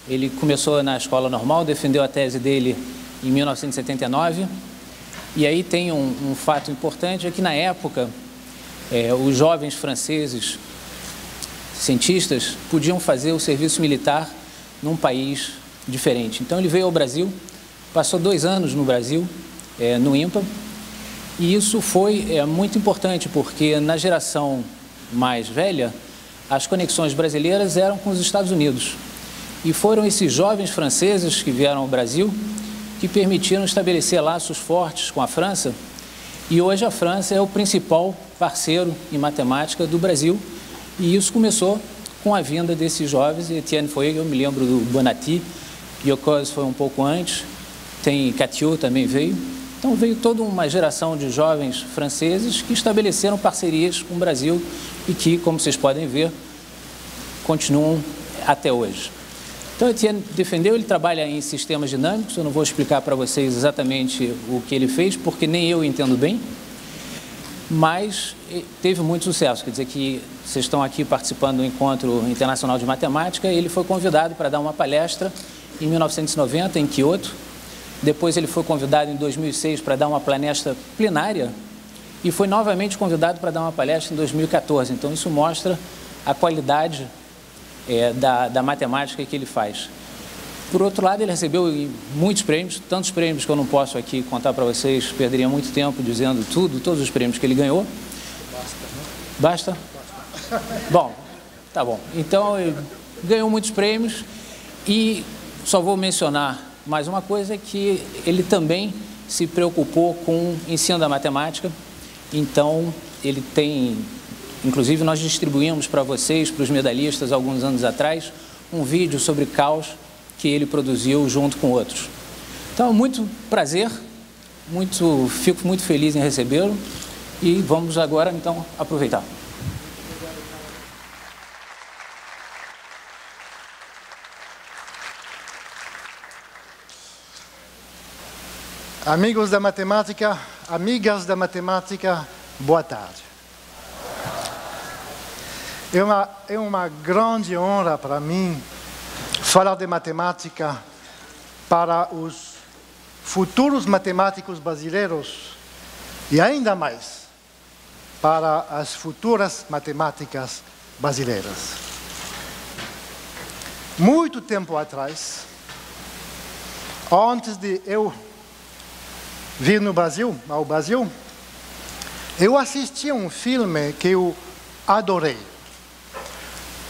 Ele começou na escola normal, defendeu a tese dele em 1979. E aí tem um fato importante, é que na época, os jovens franceses cientistas podiam fazer o serviço militar num país diferente. Então ele veio ao Brasil, passou 2 anos no Brasil, no INPA, e isso foi muito importante, porque na geração mais velha, as conexões brasileiras eram com os Estados Unidos. E foram esses jovens franceses que vieram ao Brasil que permitiram estabelecer laços fortes com a França, e hoje a França é o principal parceiro em matemática do Brasil, e isso começou com a vinda desses jovens. Etienne foi, eu me lembro do Bonatti, Yocoz foi um pouco antes, tem Catio também veio. Então veio toda uma geração de jovens franceses que estabeleceram parcerias com o Brasil e que, como vocês podem ver, continuam até hoje. Então, Etienne defendeu, ele trabalha em sistemas dinâmicos, eu não vou explicar para vocês exatamente o que ele fez, porque nem eu entendo bem, mas teve muito sucesso. Quer dizer que vocês estão aqui participando do Encontro Internacional de Matemática, ele foi convidado para dar uma palestra em 1990, em Kyoto. Depois ele foi convidado em 2006 para dar uma palestra plenária e foi novamente convidado para dar uma palestra em 2014. Então, isso mostra a qualidade da matemática que ele faz. Por outro lado, ele recebeu muitos prêmios, tantos prêmios que eu não posso aqui contar para vocês, perderia muito tempo dizendo todos os prêmios que ele ganhou. Basta? Bom, tá bom. Então, ele ganhou muitos prêmios e só vou mencionar mais uma coisa, que ele também se preocupou com o ensino da matemática. Então, ele tem... Inclusive, nós distribuímos para vocês, para os medalhistas, alguns anos atrás, um vídeo sobre caos que ele produziu junto com outros. Então, muito prazer, fico muito feliz em recebê-lo e vamos agora, então, aproveitar. Amigos da matemática, amigas da matemática, boa tarde. É uma grande honra para mim falar de matemática para os futuros matemáticos brasileiros e ainda mais para as futuras matemáticas brasileiras. Muito tempo atrás, antes de eu vir ao Brasil, eu assisti a um filme que eu adorei.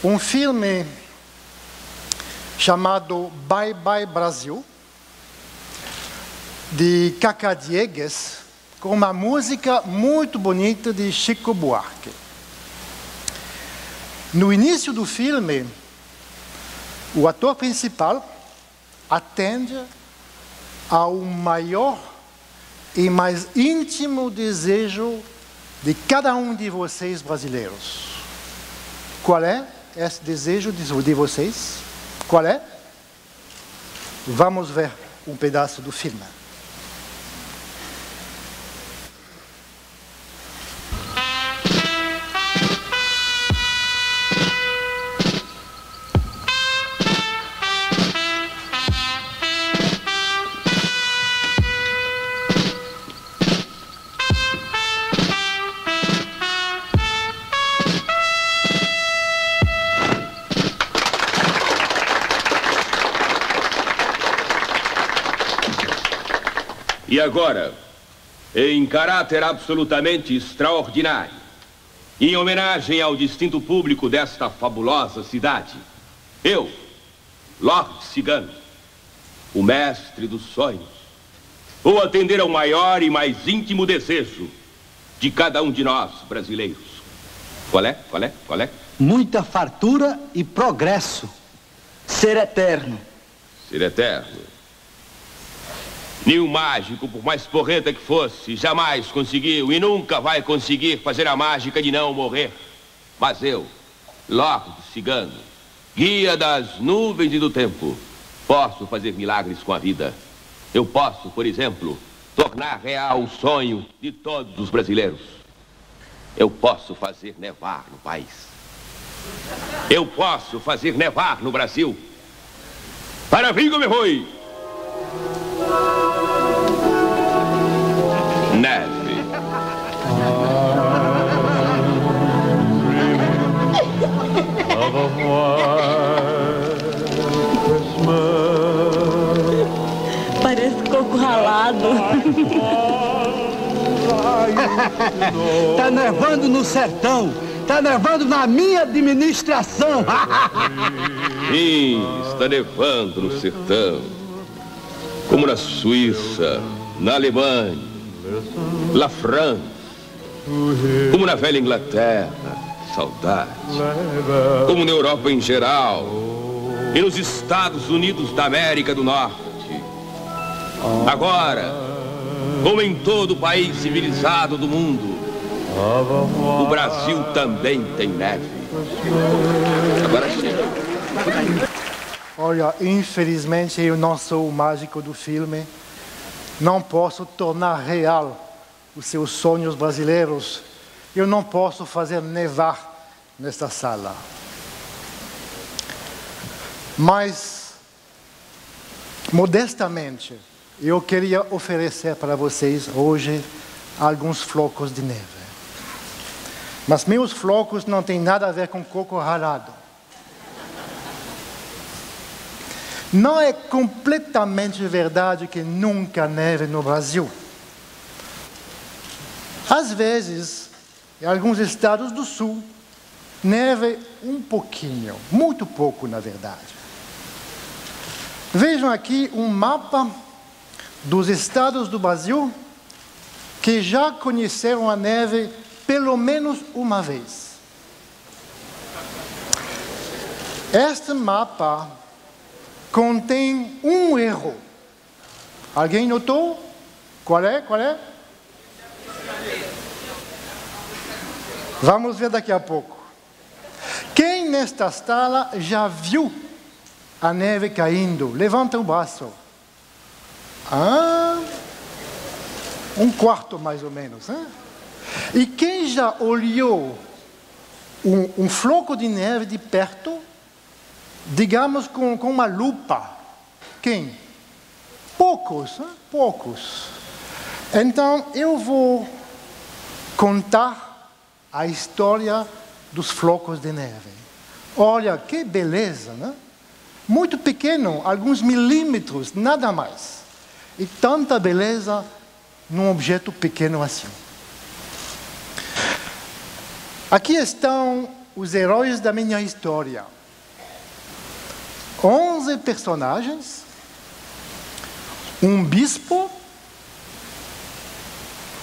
Um filme chamado Bye Bye Brasil, de Cacá Diegues, com uma música muito bonita de Chico Buarque. No início do filme, o ator principal atende ao maior e mais íntimo desejo de cada um de vocês brasileiros. Qual é esse desejo de vocês? Qual é? Vamos ver um pedaço do filme. E agora, em caráter absolutamente extraordinário, em homenagem ao distinto público desta fabulosa cidade, eu, Lorde Cigano, o mestre dos sonhos, vou atender ao maior e mais íntimo desejo de cada um de nós brasileiros. Qual é? Qual é? Qual é? Muita fartura e progresso. Ser eterno. Ser eterno. Nenhum mágico, por mais porreta que fosse, jamais conseguiu e nunca vai conseguir fazer a mágica de não morrer. Mas eu, Lorde Cigano, guia das nuvens e do tempo, posso fazer milagres com a vida. Eu posso, por exemplo, tornar real o sonho de todos os brasileiros. Eu posso fazer nevar no país. Eu posso fazer nevar no Brasil. Para Vigo me foi. Neve. Parece coco ralado. Tá nevando no sertão. Tá nevando na minha administração. Sim, está nevando no sertão. Como na Suíça, na Alemanha, na França. Como na velha Inglaterra, saudade. Como na Europa em geral. E nos Estados Unidos da América do Norte. Agora, como em todo o país civilizado do mundo, o Brasil também tem neve. Agora sim. Olha, infelizmente eu não sou o mágico do filme. Não posso tornar real os seus sonhos brasileiros. Eu não posso fazer nevar nesta sala. Mas, modestamente, eu queria oferecer para vocês hoje alguns flocos de neve. Mas meus flocos não têm nada a ver com coco ralado. Não é completamente verdade que nunca neve no Brasil. Às vezes, em alguns estados do sul, neve um pouquinho, muito pouco na verdade. Vejam aqui um mapa dos estados do Brasil que já conheceram a neve pelo menos uma vez. Este mapa contém um erro. Alguém notou? Qual é? Qual é? Vamos ver daqui a pouco. Quem nesta sala já viu a neve caindo? Levanta o braço. Um quarto mais ou menos, hein? E quem já olhou um floco de neve de perto, digamos com uma lupa? Quem? Poucos, hein? Poucos. Então eu vou contar a história dos flocos de neve. Olha, que beleza, né? Muito pequeno, alguns milímetros, nada mais. E tanta beleza num objeto pequeno assim. Aqui estão os heróis da minha história. 11 personagens, um bispo,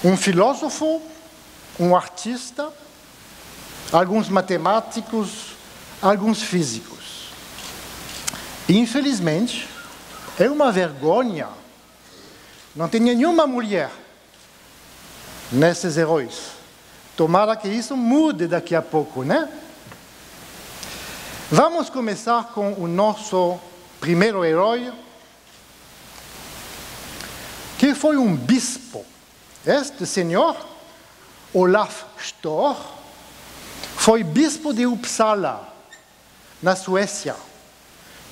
um filósofo, um artista, alguns matemáticos, alguns físicos. Infelizmente, é uma vergonha. Não tem nenhuma mulher nesses heróis. Tomara que isso mude daqui a pouco, né? Vamos começar com o nosso primeiro herói, que foi um bispo. Este senhor, Olaf Storr, foi bispo de Uppsala, na Suécia,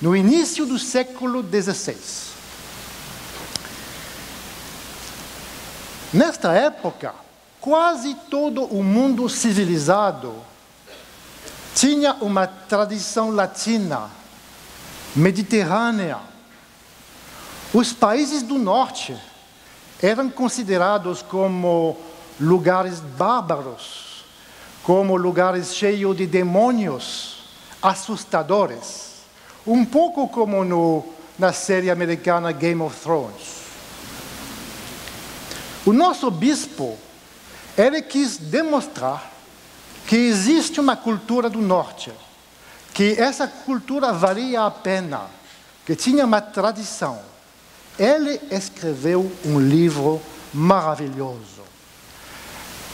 no início do século XVI. Nesta época, quase todo o mundo civilizado tinha uma tradição latina, mediterrânea. Os países do norte eram considerados como lugares bárbaros, como lugares cheios de demônios, assustadores. Um pouco como na série americana Game of Thrones. O nosso bispo, ele quis demonstrar que existe uma cultura do norte, que essa cultura valia a pena, que tinha uma tradição. Ele escreveu um livro maravilhoso.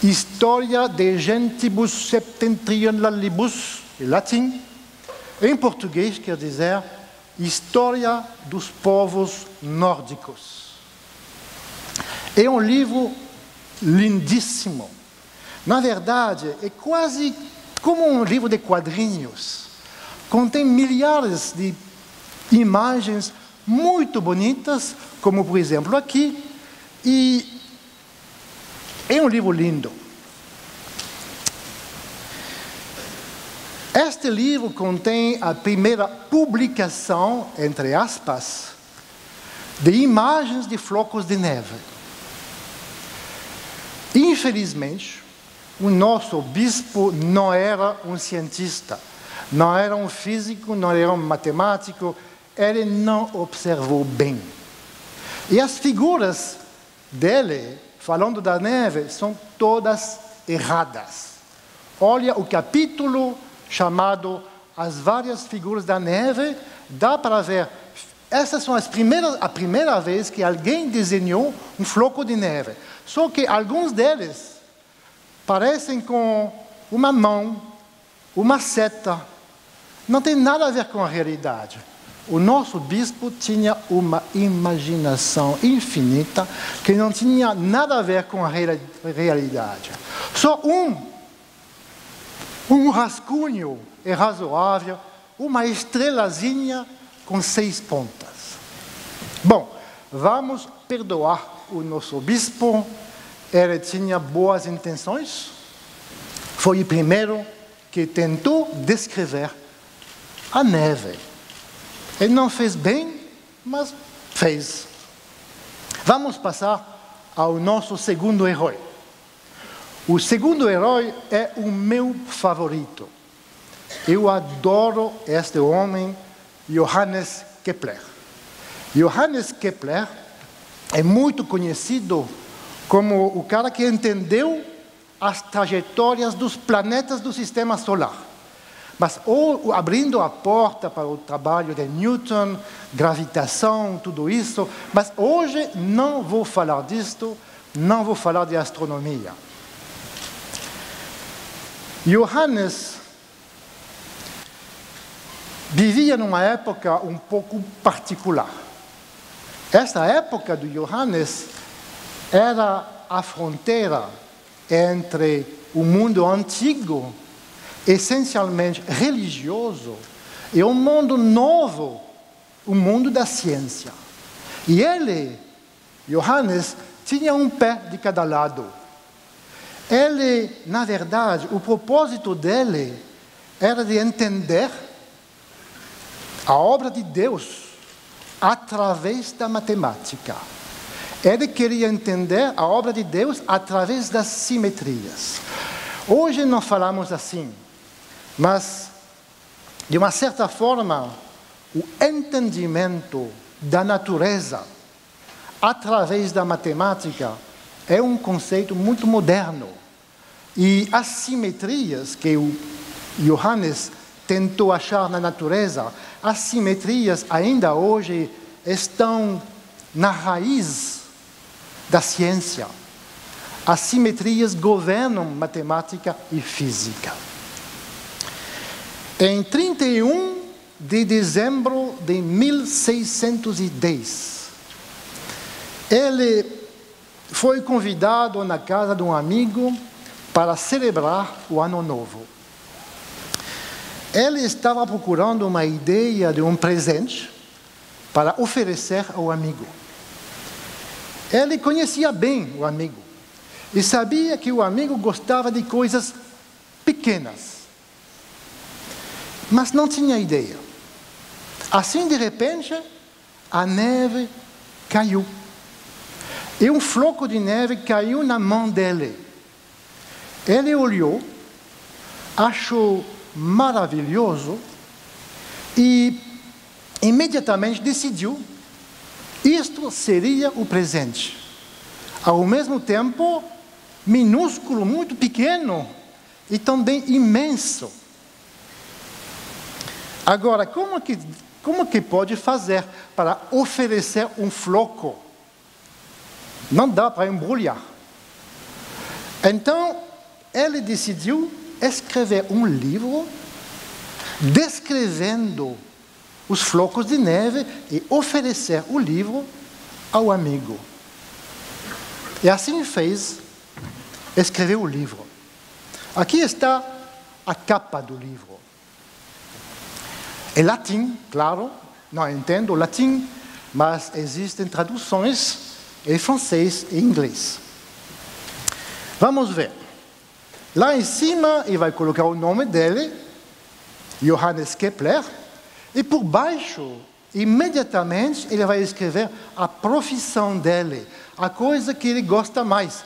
História de gentibus septentrionalibus, em latim. Em português quer dizer História dos povos nórdicos. É um livro lindíssimo. Na verdade, é quase como um livro de quadrinhos. Contém milhares de imagens muito bonitas, como por exemplo aqui, e é um livro lindo. Este livro contém a primeira publicação, entre aspas, de imagens de flocos de neve. Infelizmente, o nosso bispo não era um cientista, não era um físico, não era um matemático, ele não observou bem. E as figuras dele, falando da neve, são todas erradas. Olha o capítulo chamado As Várias Figuras da Neve, dá para ver. Essas são a primeira vez que alguém desenhou um floco de neve. Só que alguns deles parecem com uma mão, uma seta. Não tem nada a ver com a realidade. O nosso bispo tinha uma imaginação infinita que não tinha nada a ver com a realidade. Só um rascunho é razoável, uma estrelazinha com 6 pontas. Bom, vamos perdoar o nosso bispo. Ele tinha boas intenções. Foi o primeiro que tentou descrever a neve. Ele não fez bem, mas fez. Vamos passar ao nosso segundo herói. O segundo herói é o meu favorito. Eu adoro este homem, Johannes Kepler. Johannes Kepler é muito conhecido como o cara que entendeu as trajetórias dos planetas do sistema solar. Mas abrindo a porta para o trabalho de Newton, gravitação, tudo isso. Mas hoje não vou falar disto, não vou falar de astronomia. Johannes vivia numa época um pouco particular. Esta época do Johannes era a fronteira entre o mundo antigo, essencialmente religioso, e um mundo novo, o mundo da ciência. E ele, Johannes, tinha um pé de cada lado. Ele, na verdade, o propósito dele era de entender a obra de Deus através da matemática. Ele queria entender a obra de Deus através das simetrias. Hoje não falamos assim, mas, de uma certa forma, o entendimento da natureza através da matemática é um conceito muito moderno. E as simetrias que o Johannes tentou achar na natureza, as simetrias ainda hoje estão na raiz da ciência. As simetrias governam matemática e física. Em 31 de dezembro de 1610, ele foi convidado na casa de um amigo para celebrar o Ano Novo. Ele estava procurando uma ideia de um presente para oferecer ao amigo. Ele conhecia bem o amigo e sabia que o amigo gostava de coisas pequenas, mas não tinha ideia. Assim, de repente, a neve caiu. E um floco de neve caiu na mão dele. Ele olhou, achou maravilhoso e imediatamente decidiu: isto seria o presente. Ao mesmo tempo, minúsculo, muito pequeno e também imenso. Agora, como que pode fazer para oferecer um floco? Não dá para embrulhar. Então, ele decidiu escrever um livro descrevendo os flocos de neve e oferecer o livro ao amigo. E assim fez, escreveu o livro. Aqui está a capa do livro. Em latim, claro, não entendo latim, mas existem traduções em francês e inglês. Vamos ver. Lá em cima, ele vai colocar o nome dele, Johannes Kepler, e por baixo, imediatamente, ele vai escrever a profissão dele, a coisa que ele gosta mais.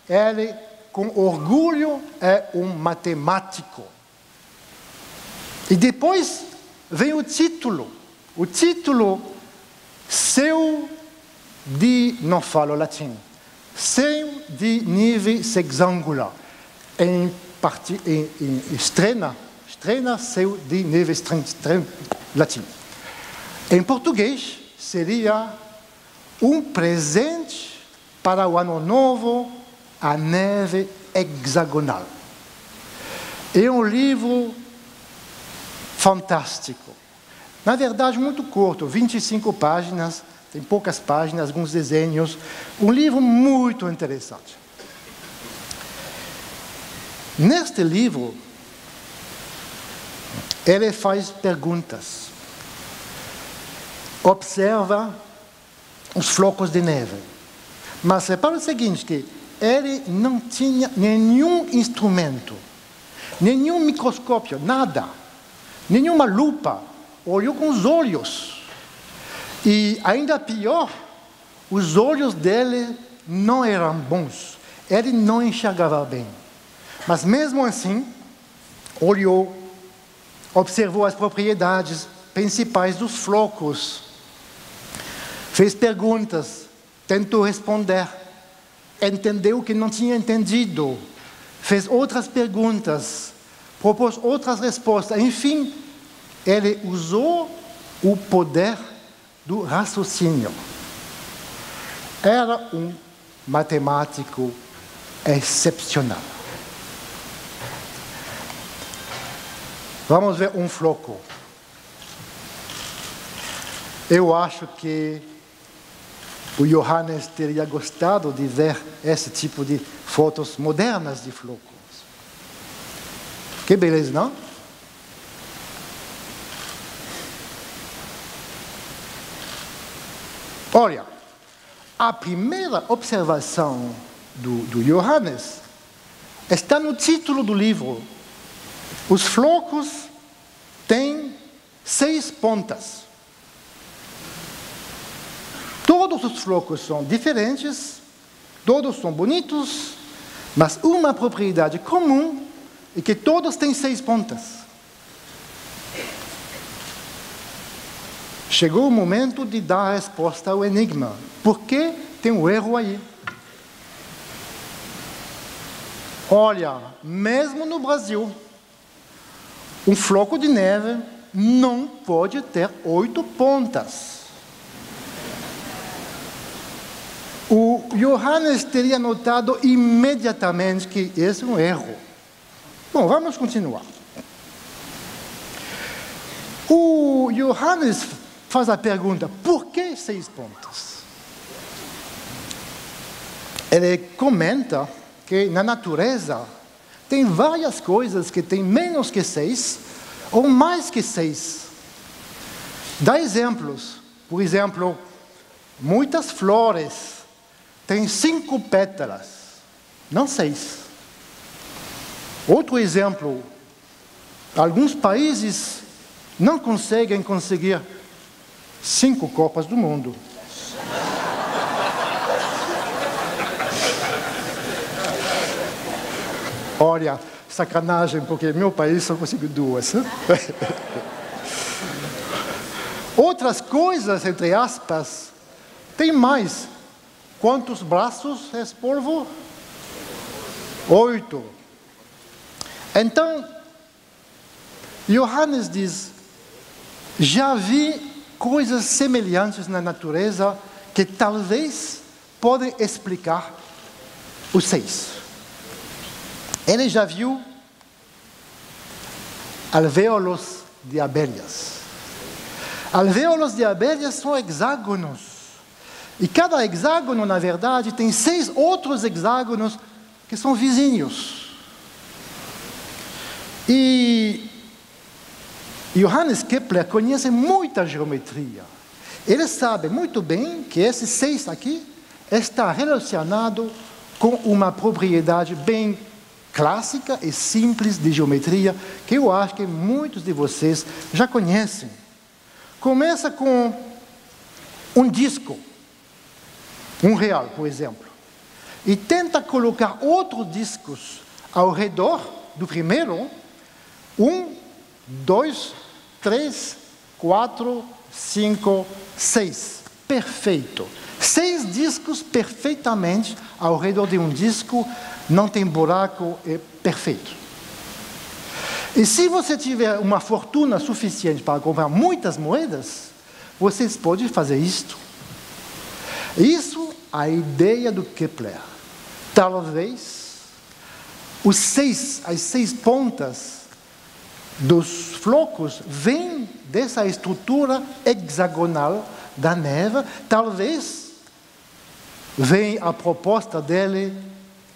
Ele, com orgulho, é um matemático. E depois vem o título seu de, não falo latim, seu de nível sexangular. Em estrena seu de nível latim. Em português, seria um presente para o ano novo, a neve hexagonal. É um livro fantástico. Na verdade, muito curto, 25 páginas, tem poucas páginas, alguns desenhos. Um livro muito interessante. Neste livro, ele faz perguntas. Observa os flocos de neve. Mas repara o seguinte, que ele não tinha nenhum instrumento, nenhum microscópio, nada, nenhuma lupa, olhou com os olhos. E ainda pior, os olhos dele não eram bons, ele não enxergava bem. Mas mesmo assim, olhou, observou as propriedades principais dos flocos, fez perguntas, tentou responder, entendeu que não tinha entendido, fez outras perguntas, propôs outras respostas. Enfim, ele usou o poder do raciocínio. Era um matemático excepcional. Vamos ver um floco. Eu acho que o Johannes teria gostado de ver esse tipo de fotos modernas de flocos. Que beleza, não? Olha, a primeira observação do Johannes está no título do livro. Os flocos têm 6 pontas. Todos os flocos são diferentes, todos são bonitos, mas uma propriedade comum é que todos têm 6 pontas. Chegou o momento de dar a resposta ao enigma. Por que tem um erro aí? Olha, mesmo no Brasil, um floco de neve não pode ter 8 pontas. O Johannes teria notado imediatamente que esse é um erro. Bom, vamos continuar. O Johannes faz a pergunta, por que 6 pontas? Ele comenta que na natureza tem várias coisas que têm menos que 6 ou mais que 6. Dá exemplos. Por exemplo, muitas flores têm 5 pétalas, não 6. Outro exemplo, alguns países não conseguem conseguir 5 Copas do Mundo. Olha, sacanagem, porque meu país só conseguiu 2. Outras coisas, entre aspas, tem mais. Quantos braços é esse polvo? 8. Então, Johannes diz, já vi coisas semelhantes na natureza que talvez podem explicar os 6. Ele já viu alvéolos de abelhas. Alvéolos de abelhas são hexágonos. E cada hexágono, na verdade, tem 6 outros hexágonos que são vizinhos. E Johannes Kepler conhece muita geometria. Ele sabe muito bem que esse 6 aqui está relacionado com uma propriedade bem clássica e simples de geometria, que eu acho que muitos de vocês já conhecem. Começa com um disco, um real, por exemplo, e tenta colocar outros discos ao redor do primeiro, 1, 2, 3, 4, 5, 6. Perfeito. 6 discos perfeitamente ao redor de um disco, não tem buraco, é perfeito. E se você tiver uma fortuna suficiente para comprar muitas moedas, vocês podem fazer isto. Isso é a ideia do Kepler. Talvez as 6 pontas dos flocos vêm dessa estrutura hexagonal da neve. Talvez venha a proposta dele,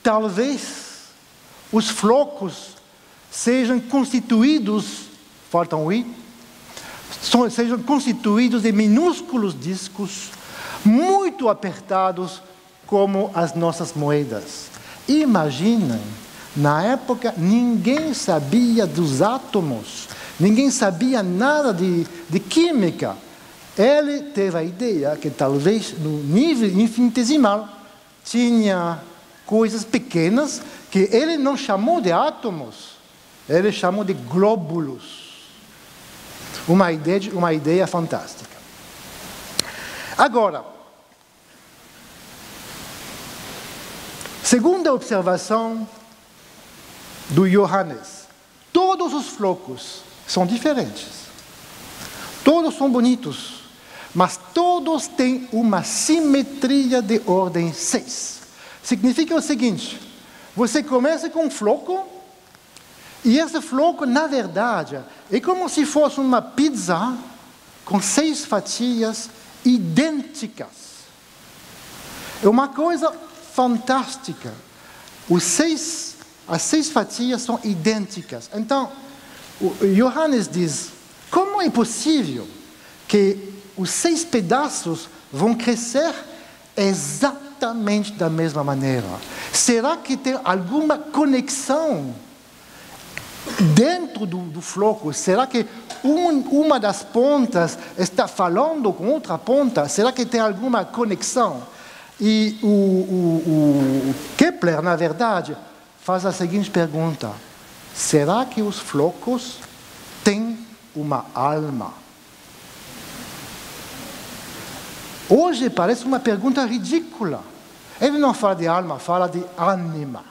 talvez os flocos sejam constituídos, faltam 8, sejam constituídos de minúsculos discos, muito apertados, como as nossas moedas. Imaginem, na época ninguém sabia dos átomos, ninguém sabia nada de química. Ele teve a ideia que talvez no nível infinitesimal tinha coisas pequenas que ele não chamou de átomos, ele chamou de glóbulos. Uma ideia fantástica. Agora, segunda observação do Johannes, todos os flocos são diferentes, todos são bonitos, mas todos têm uma simetria de ordem 6. Significa o seguinte: você começa com um floco, e esse floco, na verdade, é como se fosse uma pizza com 6 fatias idênticas. É uma coisa fantástica. As 6 fatias são idênticas. Então, o Johannes diz: como é possível que os 6 pedaços vão crescer exatamente da mesma maneira? Será que tem alguma conexão dentro do floco? Será que uma das pontas está falando com outra ponta? Será que tem alguma conexão? E o Kepler, na verdade, faz a seguinte pergunta: será que os flocos têm uma alma? Hoje parece uma pergunta ridícula. Ele não fala de alma, fala de ânima.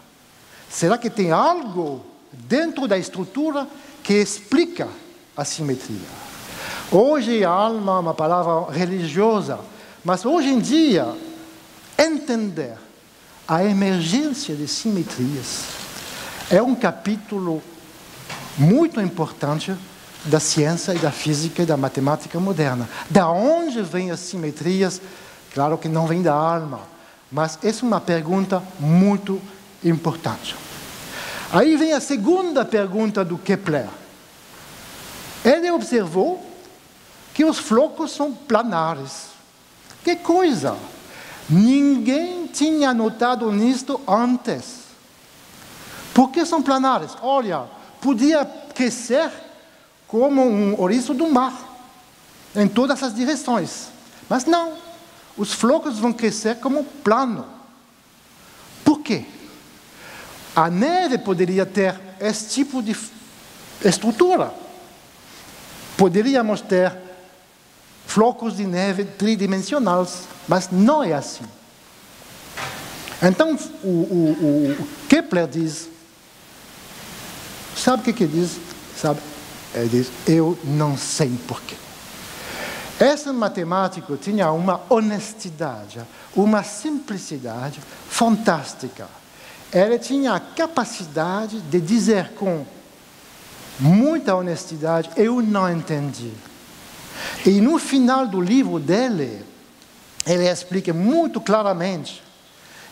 Será que tem algo dentro da estrutura que explica a simetria? Hoje a alma é uma palavra religiosa, mas hoje em dia entender a emergência de simetrias é um capítulo muito importante da ciência e da física e da matemática moderna. Da onde vêm as simetrias? Claro que não vem da alma, mas essa é uma pergunta muito importante. Aí vem a segunda pergunta do Kepler. Ele observou que os flocos são planares. Que coisa! Ninguém tinha notado nisto antes. Por que são planares? Olha, podia crescer como um ouriço do mar, em todas as direções. Mas não, os flocos vão crescer como plano. Por quê? A neve poderia ter esse tipo de estrutura. Poderíamos ter flocos de neve tridimensionais, mas não é assim. Então, o Kepler diz, sabe o que ele diz? Sabe? Ele diz: eu não sei porquê. Esse matemático tinha uma honestidade, uma simplicidade fantástica. Ele tinha a capacidade de dizer com muita honestidade: eu não entendi. E no final do livro dele, ele explica muito claramente,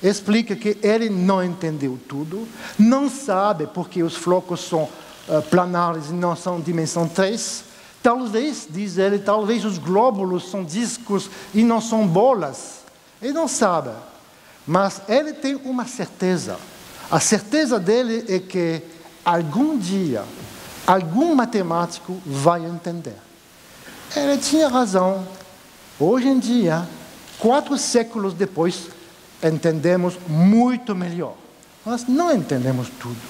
explica que ele não entendeu tudo, não sabe porque os flocos são planares e não são dimensão 3, Talvez, diz ele, talvez os glóbulos são discos e não são bolas. Ele não sabe. Mas ele tem uma certeza. A certeza dele é que algum dia, algum matemático vai entender. Ele tinha razão. Hoje em dia, 4 séculos depois, entendemos muito melhor. Nós não entendemos tudo.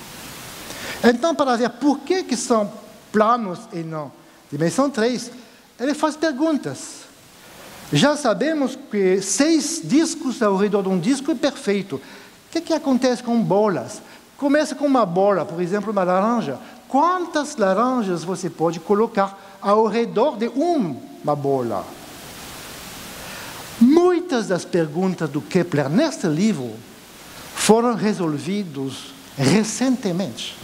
Então, para ver por que são planos e não dimensão 3, ele faz perguntas. Já sabemos que 6 discos ao redor de um disco é perfeito. O que acontece com bolas? Começa com uma bola, por exemplo, uma laranja. Quantas laranjas você pode colocar ao redor de uma bola? Muitas das perguntas do Kepler neste livro foram resolvidas recentemente,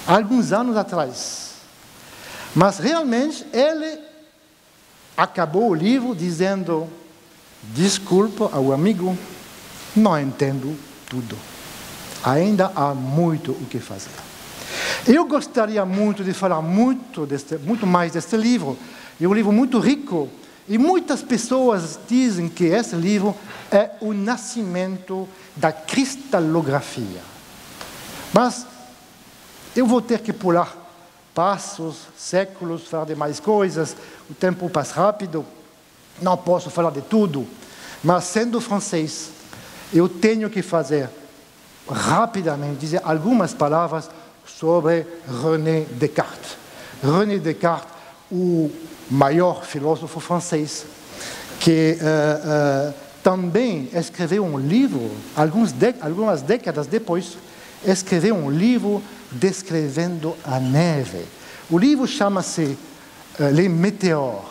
alguns anos atrás. Mas realmente ele acabou o livro dizendo: desculpa ao amigo, não entendo tudo. Ainda há muito o que fazer. Eu gostaria muito de falar muito mais deste livro. É um livro muito rico. E muitas pessoas dizem que esse livro é o nascimento da cristalografia. Mas eu vou ter que pular passos, séculos, falar de mais coisas. O tempo passa rápido. Não posso falar de tudo. Mas, sendo francês, eu tenho que fazer rapidamente, dizer algumas palavras sobre René Descartes. René Descartes, o maior filósofo francês, que também escreveu um livro, algumas décadas depois, escreveu um livro descrevendo a neve. O livro chama-se Les Météores.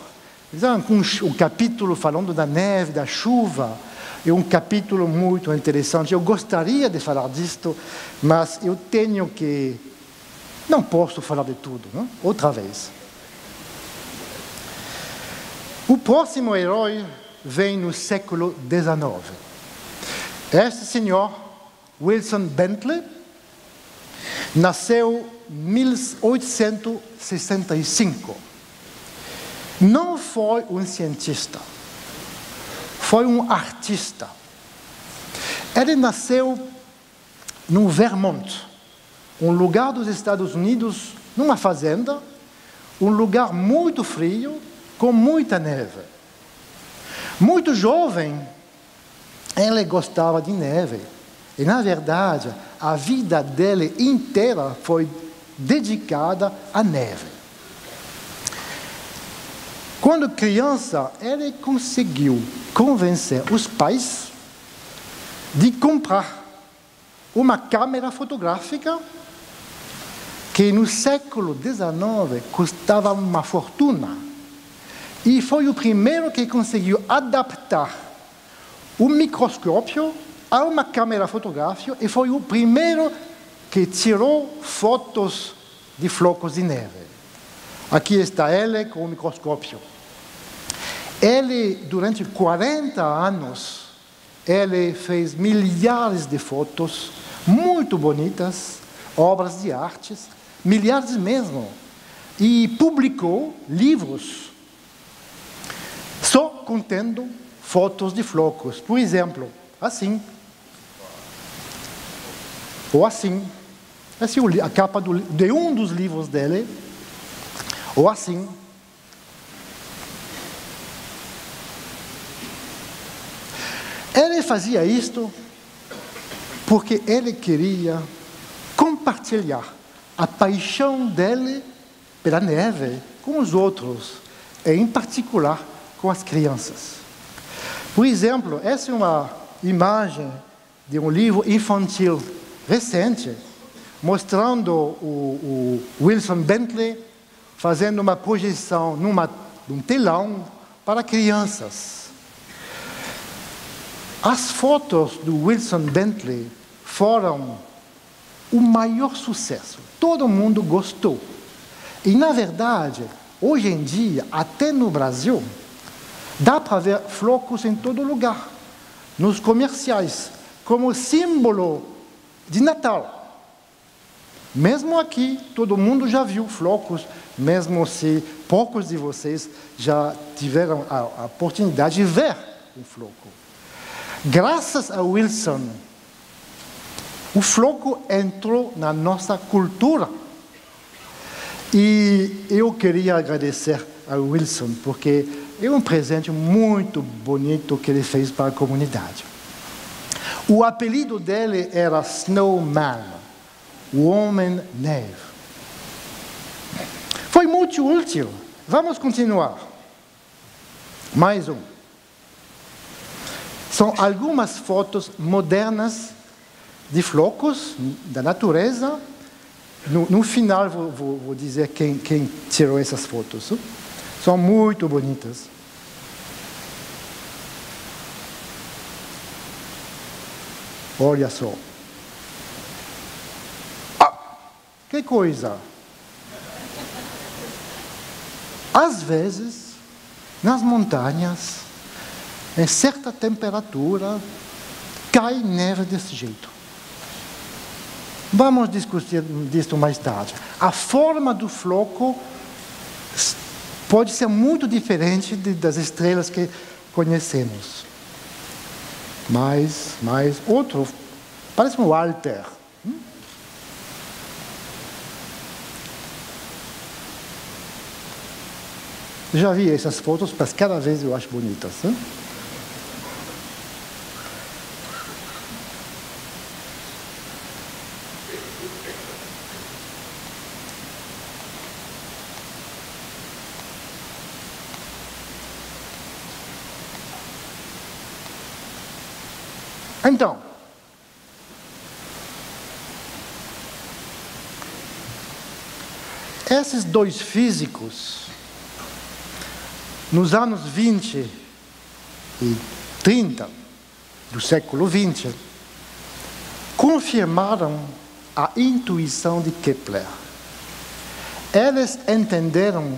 Um capítulo falando da neve, da chuva. É um capítulo muito interessante. Eu gostaria de falar disto, mas eu tenho que... Não posso falar de tudo, não? Outra vez. O próximo herói vem no século XIX. Este senhor, Wilson Bentley, nasceu em 1865. Não foi um cientista, foi um artista. Ele nasceu no Vermont, um lugar dos Estados Unidos, numa fazenda, um lugar muito frio, com muita neve. Muito jovem, ele gostava de neve. E, na verdade, a vida dele inteira foi dedicada à neve. Quando criança, ele conseguiu convencer os pais de comprar uma câmera fotográfica que no século XIX custava uma fortuna. E foi o primeiro que conseguiu adaptar o microscópio a uma câmera fotográfica e foi o primeiro que tirou fotos de flocos de neve. Aqui está ele com o microscópio. Ele, durante 40 anos, ele fez milhares de fotos muito bonitas, obras de artes, milhares mesmo, e publicou livros só contendo fotos de flocos. Por exemplo, assim. Ou assim. Essa é a capa de um dos livros dele. Ou assim. Ele fazia isto porque ele queria compartilhar a paixão dele pela neve com os outros, e em particular com as crianças. Por exemplo, essa é uma imagem de um livro infantil recente, mostrando o Wilson Bentley fazendo uma projeção num telão para crianças. As fotos do Wilson Bentley foram o maior sucesso. Todo mundo gostou. E, na verdade, hoje em dia, até no Brasil, dá para ver flocos em todo lugar, nos comerciais, como símbolo de Natal. Mesmo aqui, todo mundo já viu flocos, mesmo se poucos de vocês já tiveram a oportunidade de ver um floco. Graças a Wilson, o floco entrou na nossa cultura. E eu queria agradecer a Wilson, porque é um presente muito bonito que ele fez para a comunidade. O apelido dele era Snowman, o Homem-Neve. Foi muito útil. Vamos continuar. Mais um. São algumas fotos modernas de flocos da natureza. No final vou dizer quem tirou essas fotos. São muito bonitas. Olha só. Que coisa! Às vezes, nas montanhas, em certa temperatura, cai neve desse jeito. Vamos discutir disso mais tarde. A forma do floco pode ser muito diferente das estrelas que conhecemos. Mas outro, parece um Walter. Já vi essas fotos, mas cada vez eu acho bonitas. Hein? Então, esses dois físicos, nos anos 20 e 30 do século 20, confirmaram a intuição de Kepler. Eles entenderam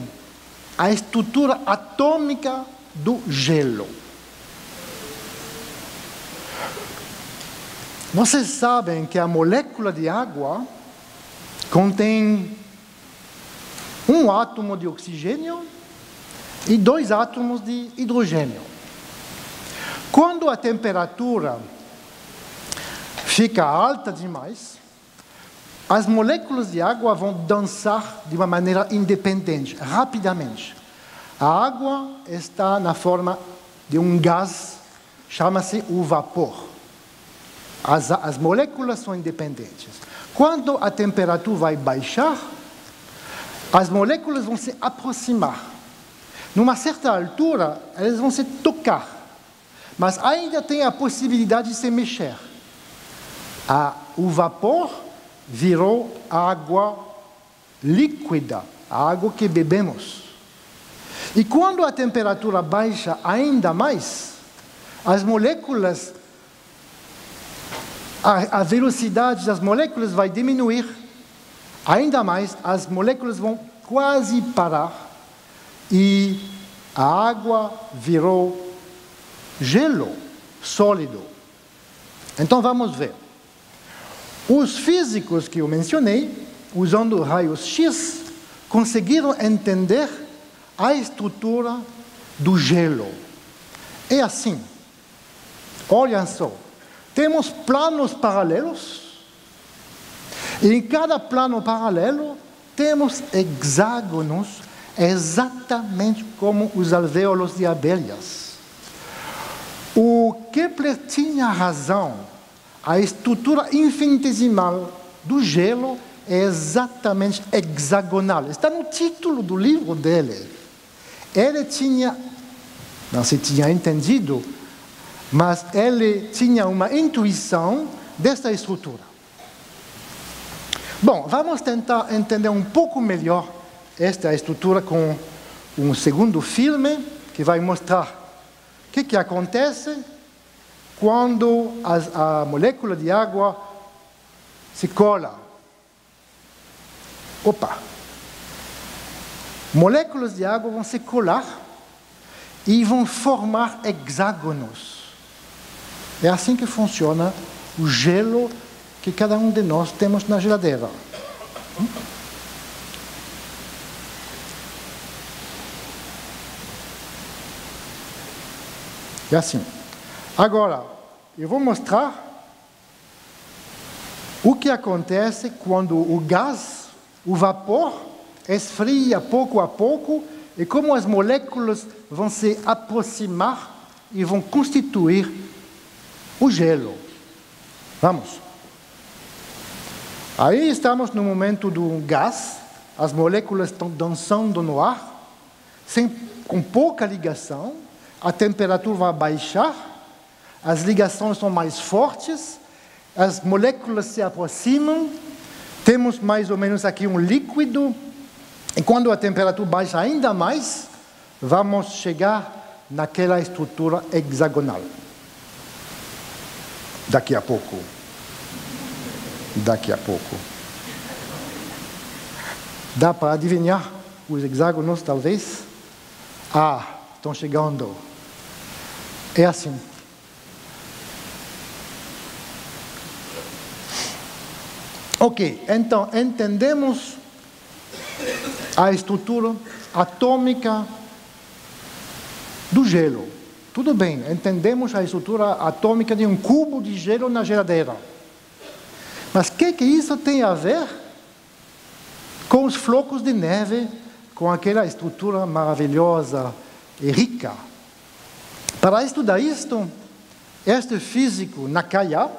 a estrutura atômica do gelo. Vocês sabem que a molécula de água contém um átomo de oxigênio e 2 átomos de hidrogênio. Quando a temperatura fica alta demais, as moléculas de água vão dançar de uma maneira independente, rapidamente. A água está na forma de um gás, chama-se o vapor. As moléculas são independentes. Quando a temperatura vai baixar, as moléculas vão se aproximar. Numa certa altura, elas vão se tocar, mas ainda tem a possibilidade de se mexer. O vapor virou água líquida, a água que bebemos. E quando a temperatura baixa ainda mais, as moléculas, a velocidade das moléculas vai diminuir. Ainda mais, as moléculas vão quase parar e a água virou gelo sólido. Então vamos ver. Os físicos que eu mencionei, usando raios X, conseguiram entender a estrutura do gelo. É assim. Olhem só. Temos planos paralelos. E em cada plano paralelo temos hexágonos, exatamente como os alvéolos de abelhas. O Kepler tinha razão. A estrutura infinitesimal do gelo é exatamente hexagonal. Está no título do livro dele. Ele tinha, não se tinha entendido, mas ele tinha uma intuição desta estrutura. Bom, vamos tentar entender um pouco melhor esta estrutura com um segundo filme que vai mostrar o que acontece quando a molécula de água se cola. Opa! Moléculas de água vão se colar e vão formar hexágonos. É assim que funciona o gelo que cada um de nós temos na geladeira. É assim. Agora, eu vou mostrar o que acontece quando o gás, o vapor, esfria pouco a pouco e como as moléculas vão se aproximar e vão constituir o gelo. Vamos. Aí estamos no momento do gás, as moléculas estão dançando no ar, com pouca ligação, a temperatura vai baixar, as ligações são mais fortes, as moléculas se aproximam, temos mais ou menos aqui um líquido, e quando a temperatura baixa ainda mais, vamos chegar naquela estrutura hexagonal. Daqui a pouco. Dá para adivinhar os hexágonos, talvez? Estão chegando. É assim. Ok, então entendemos a estrutura atômica do gelo. Tudo bem, entendemos a estrutura atômica de um cubo de gelo na geladeira. Mas o que isso tem a ver com os flocos de neve, com aquela estrutura maravilhosa e rica? Para estudar isto, este físico Nakaya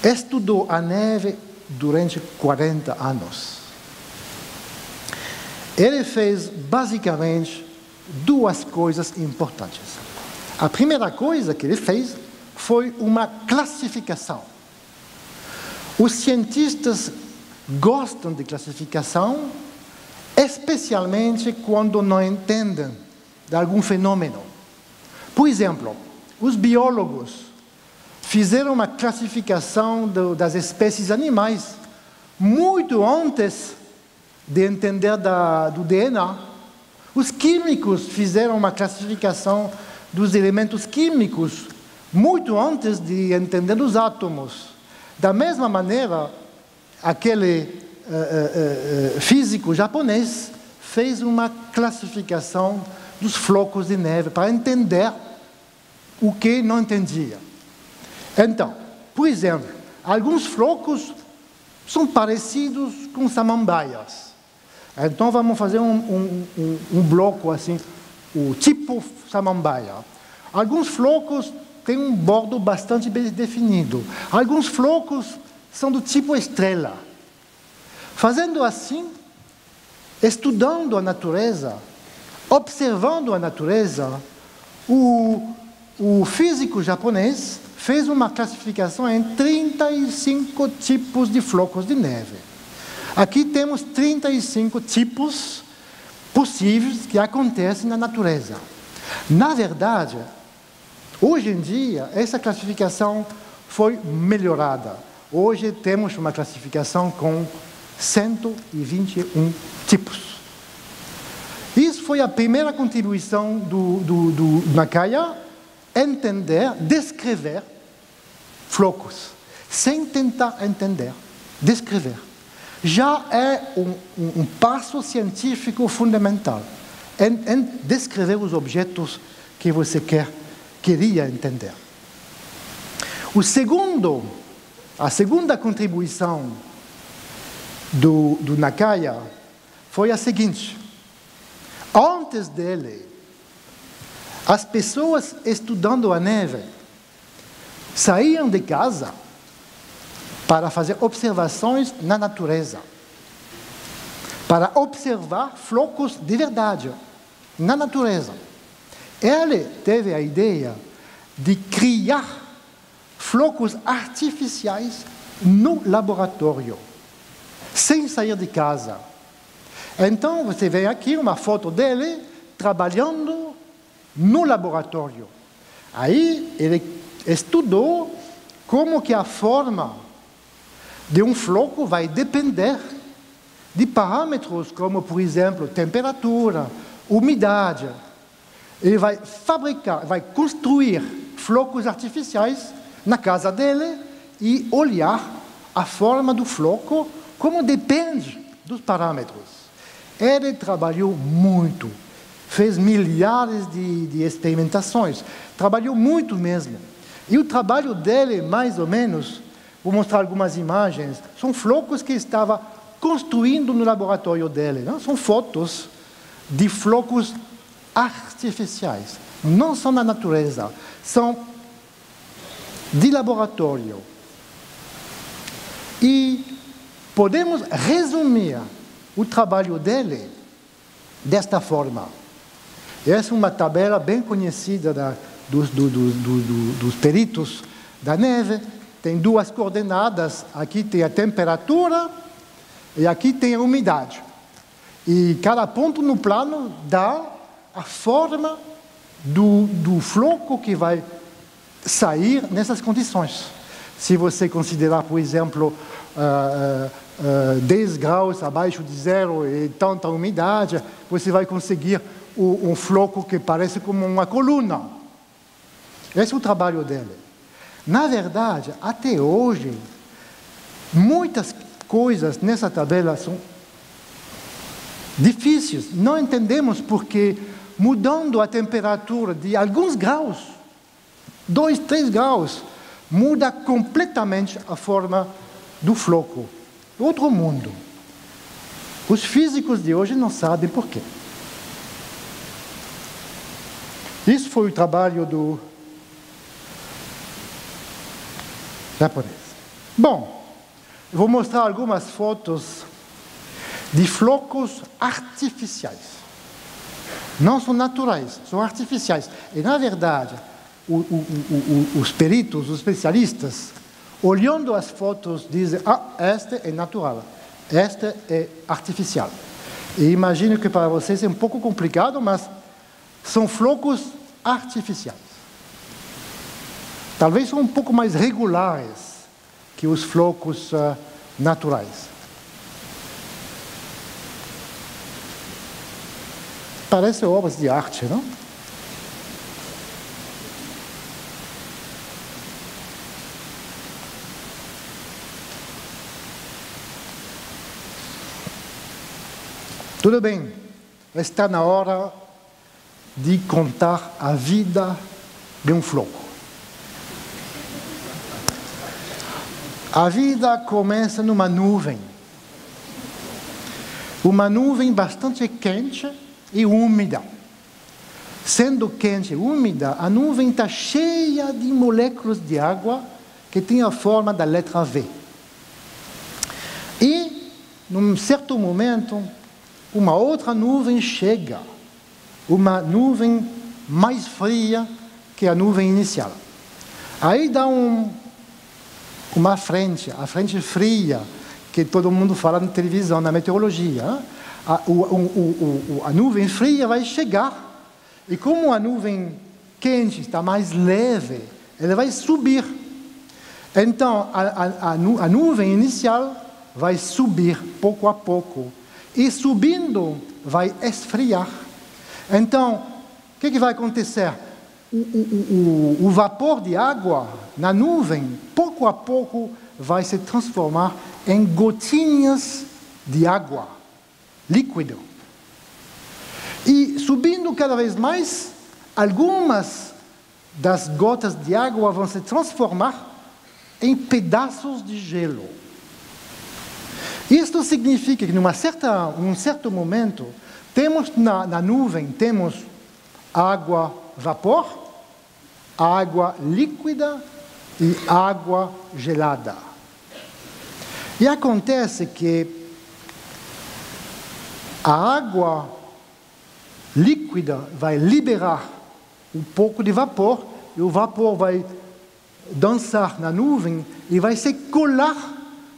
estudou a neve durante 40 anos. Ele fez basicamente duas coisas importantes. A primeira coisa que ele fez foi uma classificação. Os cientistas gostam de classificação, especialmente quando não entendem de algum fenômeno. Por exemplo, os biólogos fizeram uma classificação das espécies animais muito antes de entender do DNA. Os químicos fizeram uma classificação dos elementos químicos muito antes de entender os átomos. Da mesma maneira, aquele físico japonês fez uma classificação dos flocos de neve para entender o que não entendia. Então, por exemplo, alguns flocos são parecidos com samambaias. Então, vamos fazer um bloco assim, o tipo samambaia. Alguns flocos têm um bordo bastante bem definido. Alguns flocos são do tipo estrela. Fazendo assim, estudando a natureza, observando a natureza, o físico japonês fez uma classificação em 35 tipos de flocos de neve. Aqui temos 35 tipos possíveis que acontecem na natureza. Na verdade, hoje em dia, essa classificação foi melhorada. Hoje temos uma classificação com 121 tipos. Isso foi a primeira contribuição do Nakaya, entender, descrever flocos, sem tentar entender, descrever. Já é um passo científico fundamental, em descrever os objetos que você queria entender. A segunda contribuição do Nakaya foi a seguinte: antes dele, as pessoas estudando a neve saíam de casa para fazer observações na natureza, para observar flocos de verdade na natureza. Ele teve a ideia de criar flocos artificiais no laboratório, sem sair de casa. Então, você vê aqui uma foto dele trabalhando no laboratório. Aí, ele estudou como que a forma de um floco vai depender de parâmetros como, por exemplo, temperatura, umidade. Ele vai construir flocos artificiais na casa dele e olhar a forma do floco como depende dos parâmetros. Ele trabalhou muito fez milhares de experimentações, trabalhou muito mesmo. E o trabalho dele, mais ou menos, vou mostrar algumas imagens, são flocos que estava construindo no laboratório dele. Não? São fotos de flocos artificiais, não são da natureza, são de laboratório. E podemos resumir o trabalho dele desta forma. Essa é uma tabela bem conhecida dos peritos da neve. Tem duas coordenadas, aqui tem a temperatura e aqui tem a umidade. E cada ponto no plano dá a forma do floco que vai sair nessas condições. Se você considerar, por exemplo, 10 graus abaixo de zero e tanta umidade, você vai conseguir um floco que parece como uma coluna. Esse é o trabalho dele. Na verdade, até hoje, muitas coisas nessa tabela são difíceis. Não entendemos porque, mudando a temperatura de alguns graus, 2, 3 graus, muda completamente a forma do floco. Outro mundo. Os físicos de hoje não sabem por quê. Isso foi o trabalho do japonês. Bom, eu vou mostrar algumas fotos de flocos artificiais. Não são naturais, são artificiais. E, na verdade, os peritos, os especialistas, olhando as fotos, dizem: esta é natural, esta é artificial. E imagino que para vocês é um pouco complicado, mas são flocos artificiais. Talvez são um pouco mais regulares que os flocos naturais. Parecem obras de arte, não? Tudo bem, está na hora de contar a vida de um floco. A vida começa numa nuvem. Uma nuvem bastante quente e úmida. Sendo quente e úmida, a nuvem está cheia de moléculas de água que tem a forma da letra V. E, num certo momento, uma outra nuvem chega. Uma nuvem mais fria que a nuvem inicial. Aí dá uma frente, a frente fria, que todo mundo fala na televisão, na meteorologia. A nuvem fria vai chegar, e como a nuvem quente está mais leve, ela vai subir. Então, a nuvem inicial vai subir pouco a pouco, e subindo vai esfriar. Então, o que vai acontecer? O vapor de água na nuvem, pouco a pouco, vai se transformar em gotinhas de água, líquido. E subindo cada vez mais, algumas das gotas de água vão se transformar em pedaços de gelo. Isto significa que, num certo momento, temos na nuvem, temos água, vapor, água líquida e água gelada. E acontece que a água líquida vai liberar um pouco de vapor, e o vapor vai dançar na nuvem e vai se colar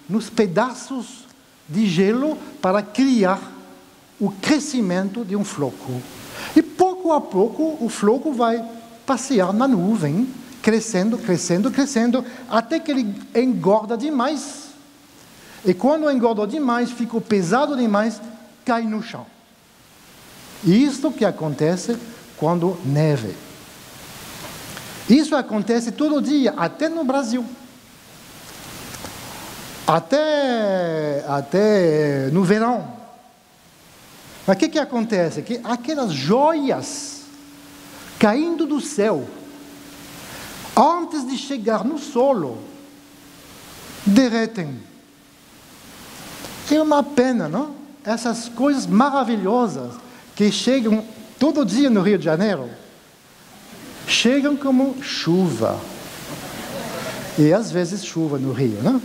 nos pedaços de gelo para criar o crescimento de um floco. E pouco a pouco o floco vai passear na nuvem, crescendo, crescendo, crescendo, até que ele engorda demais. E quando engorda demais, fica pesado demais, cai no chão. E isso que acontece quando neve. Isso acontece todo dia, até no Brasil. Até no verão. Mas o que acontece? Que aquelas joias caindo do céu, antes de chegar no solo, derretem. É uma pena, não? Essas coisas maravilhosas que chegam todo dia no Rio de Janeiro, chegam como chuva. E às vezes chuva no Rio, não?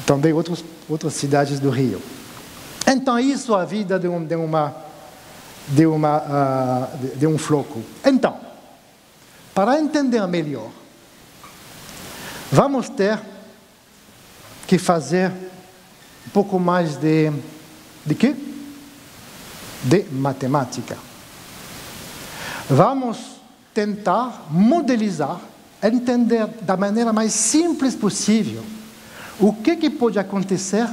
Também outras cidades do Rio. Então isso é a vida de um floco. Então, para entender melhor, vamos ter que fazer um pouco mais de quê? De matemática. Vamos tentar modelizar, entender da maneira mais simples possível o que pode acontecer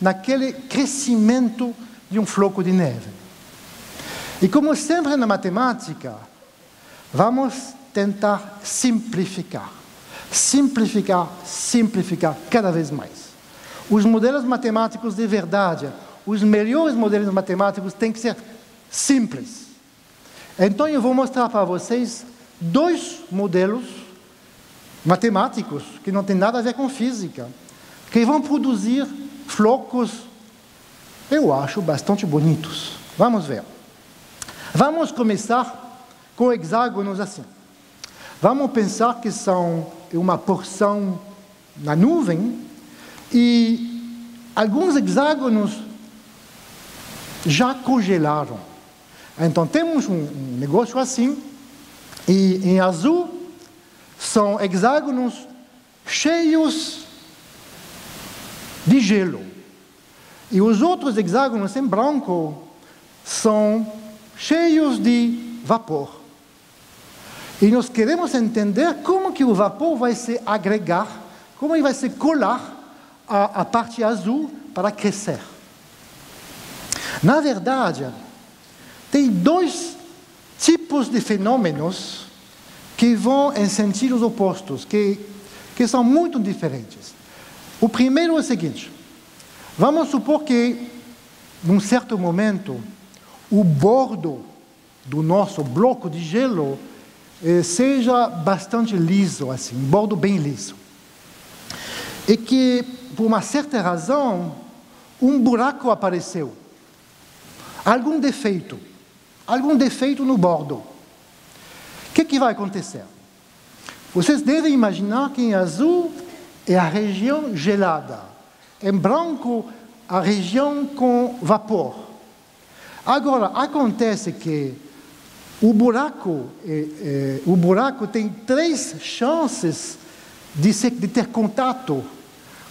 naquele crescimento de um floco de neve. E como sempre na matemática, vamos tentar simplificar. Simplificar, simplificar cada vez mais. Os modelos matemáticos de verdade, os melhores modelos matemáticos têm que ser simples. Então eu vou mostrar para vocês 2 modelos matemáticos que não tem nada a ver com física, que vão produzir flocos, eu acho, bastante bonitos. Vamos ver. Vamos começar com hexágonos assim. Vamos pensar que são uma porção na nuvem e alguns hexágonos já congelaram. Então temos um negócio assim e em azul são hexágonos cheios de gelo. E os outros hexágonos em branco são cheios de vapor. E nós queremos entender como que o vapor vai se agregar, como ele vai se colar à parte azul para crescer. Na verdade, tem 2 tipos de fenômenos que vão em sentidos opostos, que são muito diferentes. O primeiro é o seguinte: vamos supor que, num certo momento, o bordo do nosso bloco de gelo seja bastante liso, assim, um bordo bem liso. E que, por uma certa razão, um buraco apareceu. Algum defeito no bordo. O que vai acontecer? Vocês devem imaginar que em azul é a região gelada, em branco a região com vapor. Agora, acontece que o buraco tem 3 chances de ter contato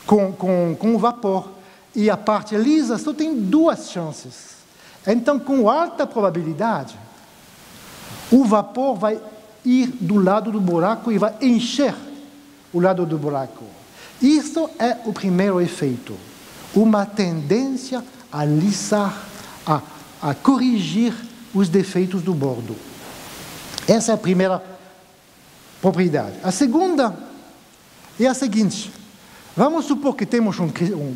com o vapor, e a parte lisa só tem 2 chances. Então, com alta probabilidade, o vapor vai ir do lado do buraco e vai encher o lado do buraco. Isso é o primeiro efeito. Uma tendência a lisar, a corrigir os defeitos do bordo. Essa é a primeira propriedade. A segunda é a seguinte: vamos supor que temos um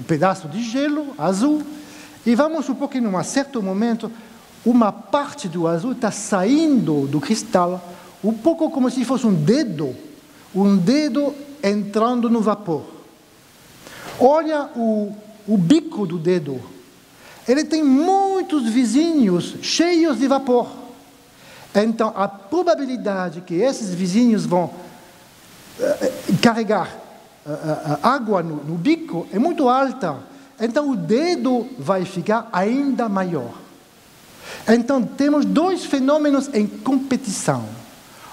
pedaço de gelo azul e vamos supor que, num certo momento, uma parte do azul está saindo do cristal, um pouco como se fosse um dedo entrando no vapor. Olha o bico do dedo. Ele tem muitos vizinhos cheios de vapor. Então, a probabilidade que esses vizinhos vão carregar água no bico é muito alta. Então, o dedo vai ficar ainda maior. Então, temos 2 fenômenos em competição.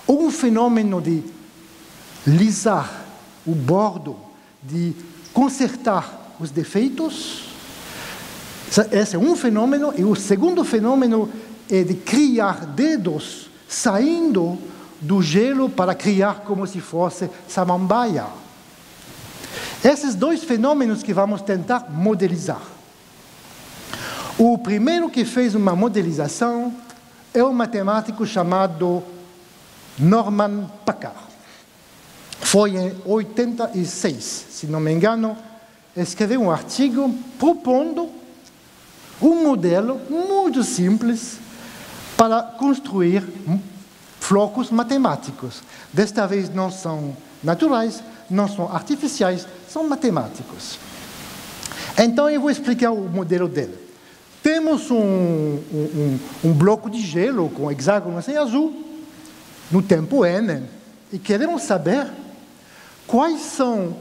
Um fenômeno de lisar o bordo, de consertar os defeitos. Esse é um fenômeno. E o segundo fenômeno é de criar dedos saindo do gelo para criar como se fosse samambaia. Esses 2 fenômenos que vamos tentar modelizar. O primeiro que fez uma modelização é um matemático chamado Norman Packard. Foi em 86, se não me engano, escreveu um artigo propondo um modelo muito simples para construir flocos matemáticos. Desta vez não são naturais, não são artificiais, são matemáticos. Então eu vou explicar o modelo dele. Temos um bloco de gelo com hexágonos em azul, no tempo n, e queremos saber quais são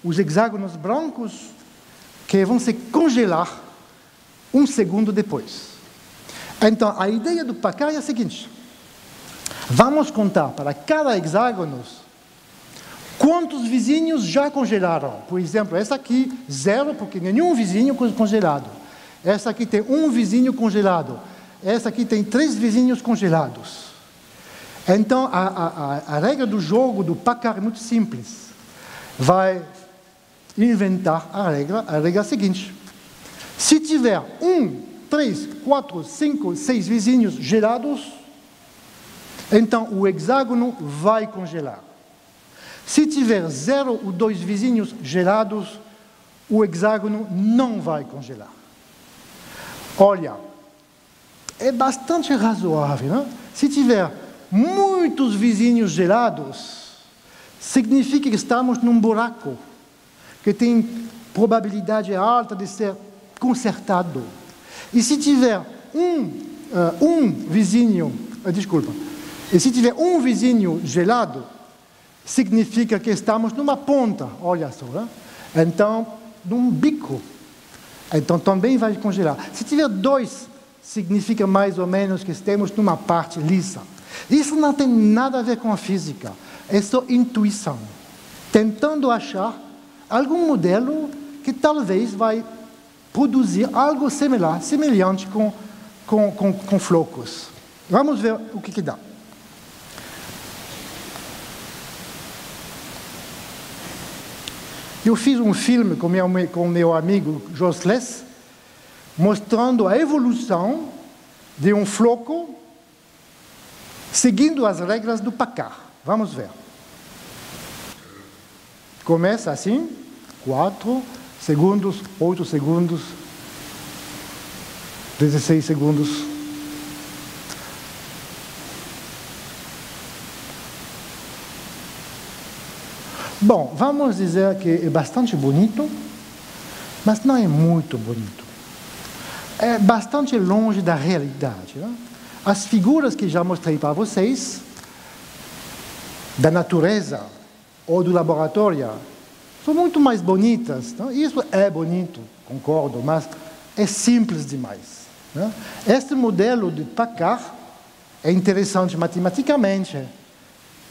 os hexágonos brancos que vão se congelar um segundo depois. Então, a ideia do PACCAR é a seguinte: vamos contar para cada hexágono quantos vizinhos já congelaram. Por exemplo, essa aqui, 0, porque nenhum vizinho congelado. Essa aqui tem um vizinho congelado. Essa aqui tem 3 vizinhos congelados. Então, a regra do jogo do PACCAR é muito simples. Vai inventar a regra seguinte: se tiver 1, 3, 4, 5, 6 vizinhos gelados, então o hexágono vai congelar. Se tiver 0 ou 2 vizinhos gelados, o hexágono não vai congelar. Olha, é bastante razoável, não? Se tiver muitos vizinhos gelados, significa que estamos num buraco que tem probabilidade alta de ser consertado. E se tiver um vizinho gelado, significa que estamos numa ponta, olha só, né? Então, num bico. Então, também vai congelar. Se tiver 2, significa mais ou menos que estamos numa parte lisa. Isso não tem nada a ver com a física, é só intuição. Tentando achar algum modelo que talvez vai produzir algo semelhante com flocos. Vamos ver o que dá. Eu fiz um filme com meu amigo Josles, mostrando a evolução de um floco seguindo as regras do PACCAR. Vamos ver. Começa assim, 4 segundos, 8 segundos, 16 segundos. Bom, vamos dizer que é bastante bonito, mas não é muito bonito. É bastante longe da realidade, né? As figuras que já mostrei para vocês, da natureza ou do laboratório, são muito mais bonitas. Né? Isso é bonito, concordo, mas é simples demais. Né? Este modelo de PACCAR é interessante matematicamente,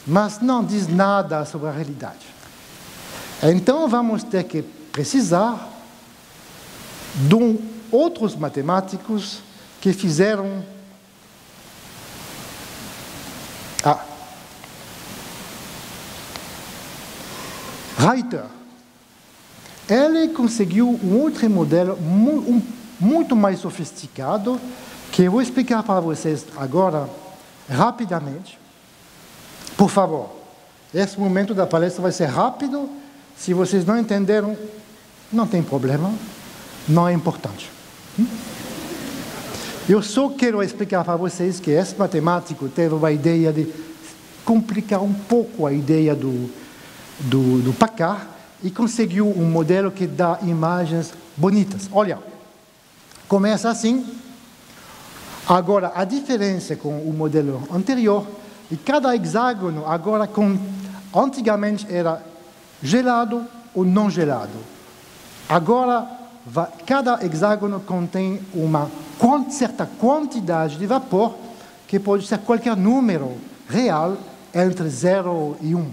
mas não diz nada sobre a realidade. Então, vamos ter que precisar de outros matemáticos que fizeram... Reiter. Ele conseguiu um outro modelo muito mais sofisticado, que eu vou explicar para vocês agora, rapidamente. Por favor, esse momento da palestra vai ser rápido. Se vocês não entenderam, não tem problema, não é importante. Eu só quero explicar para vocês que esse matemático teve uma ideia de complicar um pouco a ideia do PACCAR e conseguiu um modelo que dá imagens bonitas. Olha, começa assim. Agora, a diferença com o modelo anterior, e cada hexágono agora, antigamente era gelado ou não gelado. Agora, cada hexágono contém uma certa quantidade de vapor, que pode ser qualquer número real entre 0 e 1.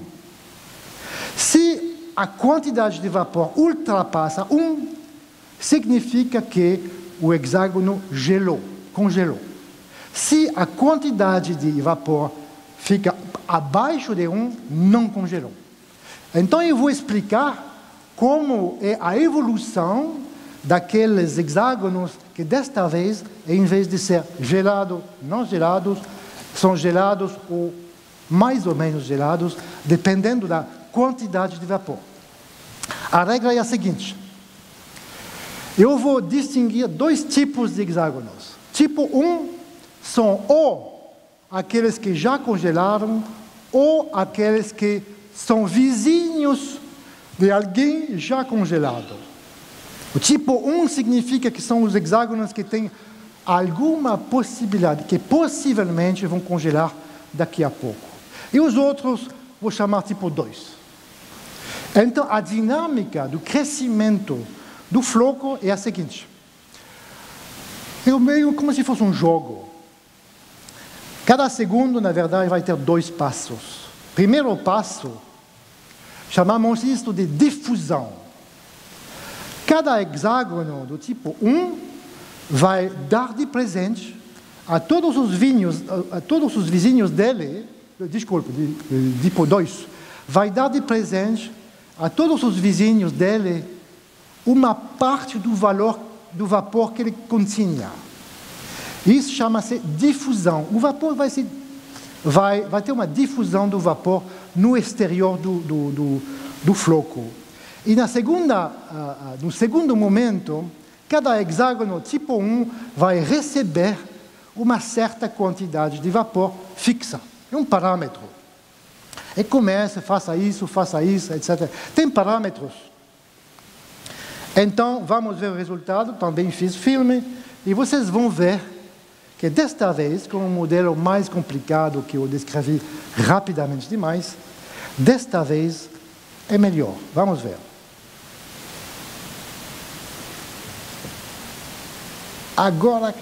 Se a quantidade de vapor ultrapassa 1, significa que o hexágono congelou. Se a quantidade de vapor fica abaixo de 1, não congelou. Então, eu vou explicar como é a evolução daqueles hexágonos que, desta vez, em vez de ser gelado, não gelados, são gelados ou mais ou menos gelados, dependendo da quantidade de vapor. A regra é a seguinte: Eu vou distinguir dois tipos de hexágonos. Tipo 1 são ou aqueles que já congelaram ou aqueles que são vizinhos de alguém já congelado. O tipo 1 significa que são os hexágonos que têm alguma possibilidade, que possivelmente vão congelar daqui a pouco. E os outros vou chamar tipo 2. Então, a dinâmica do crescimento do floco é a seguinte. É meio como se fosse um jogo. Cada segundo, na verdade, vai ter 2 passos. Primeiro passo, chamamos isso de difusão. Cada hexágono do tipo 1 vai dar de presente a todos os vizinhos dele, tipo 2, vai dar de presente a todos os vizinhos dele uma parte do valor do vapor que ele continha. Isso chama-se difusão. O vapor vai ter uma difusão do vapor no exterior do floco. E no segundo momento, cada hexágono tipo 1 vai receber uma certa quantidade de vapor fixa. É um parâmetro. E começa, faça isso, etc. Tem parâmetros. Então, vamos ver o resultado. Também fiz filme. E vocês vão ver que desta vez, com um modelo mais complicado que eu descrevi rapidamente demais, desta vez é melhor. Vamos ver. Agora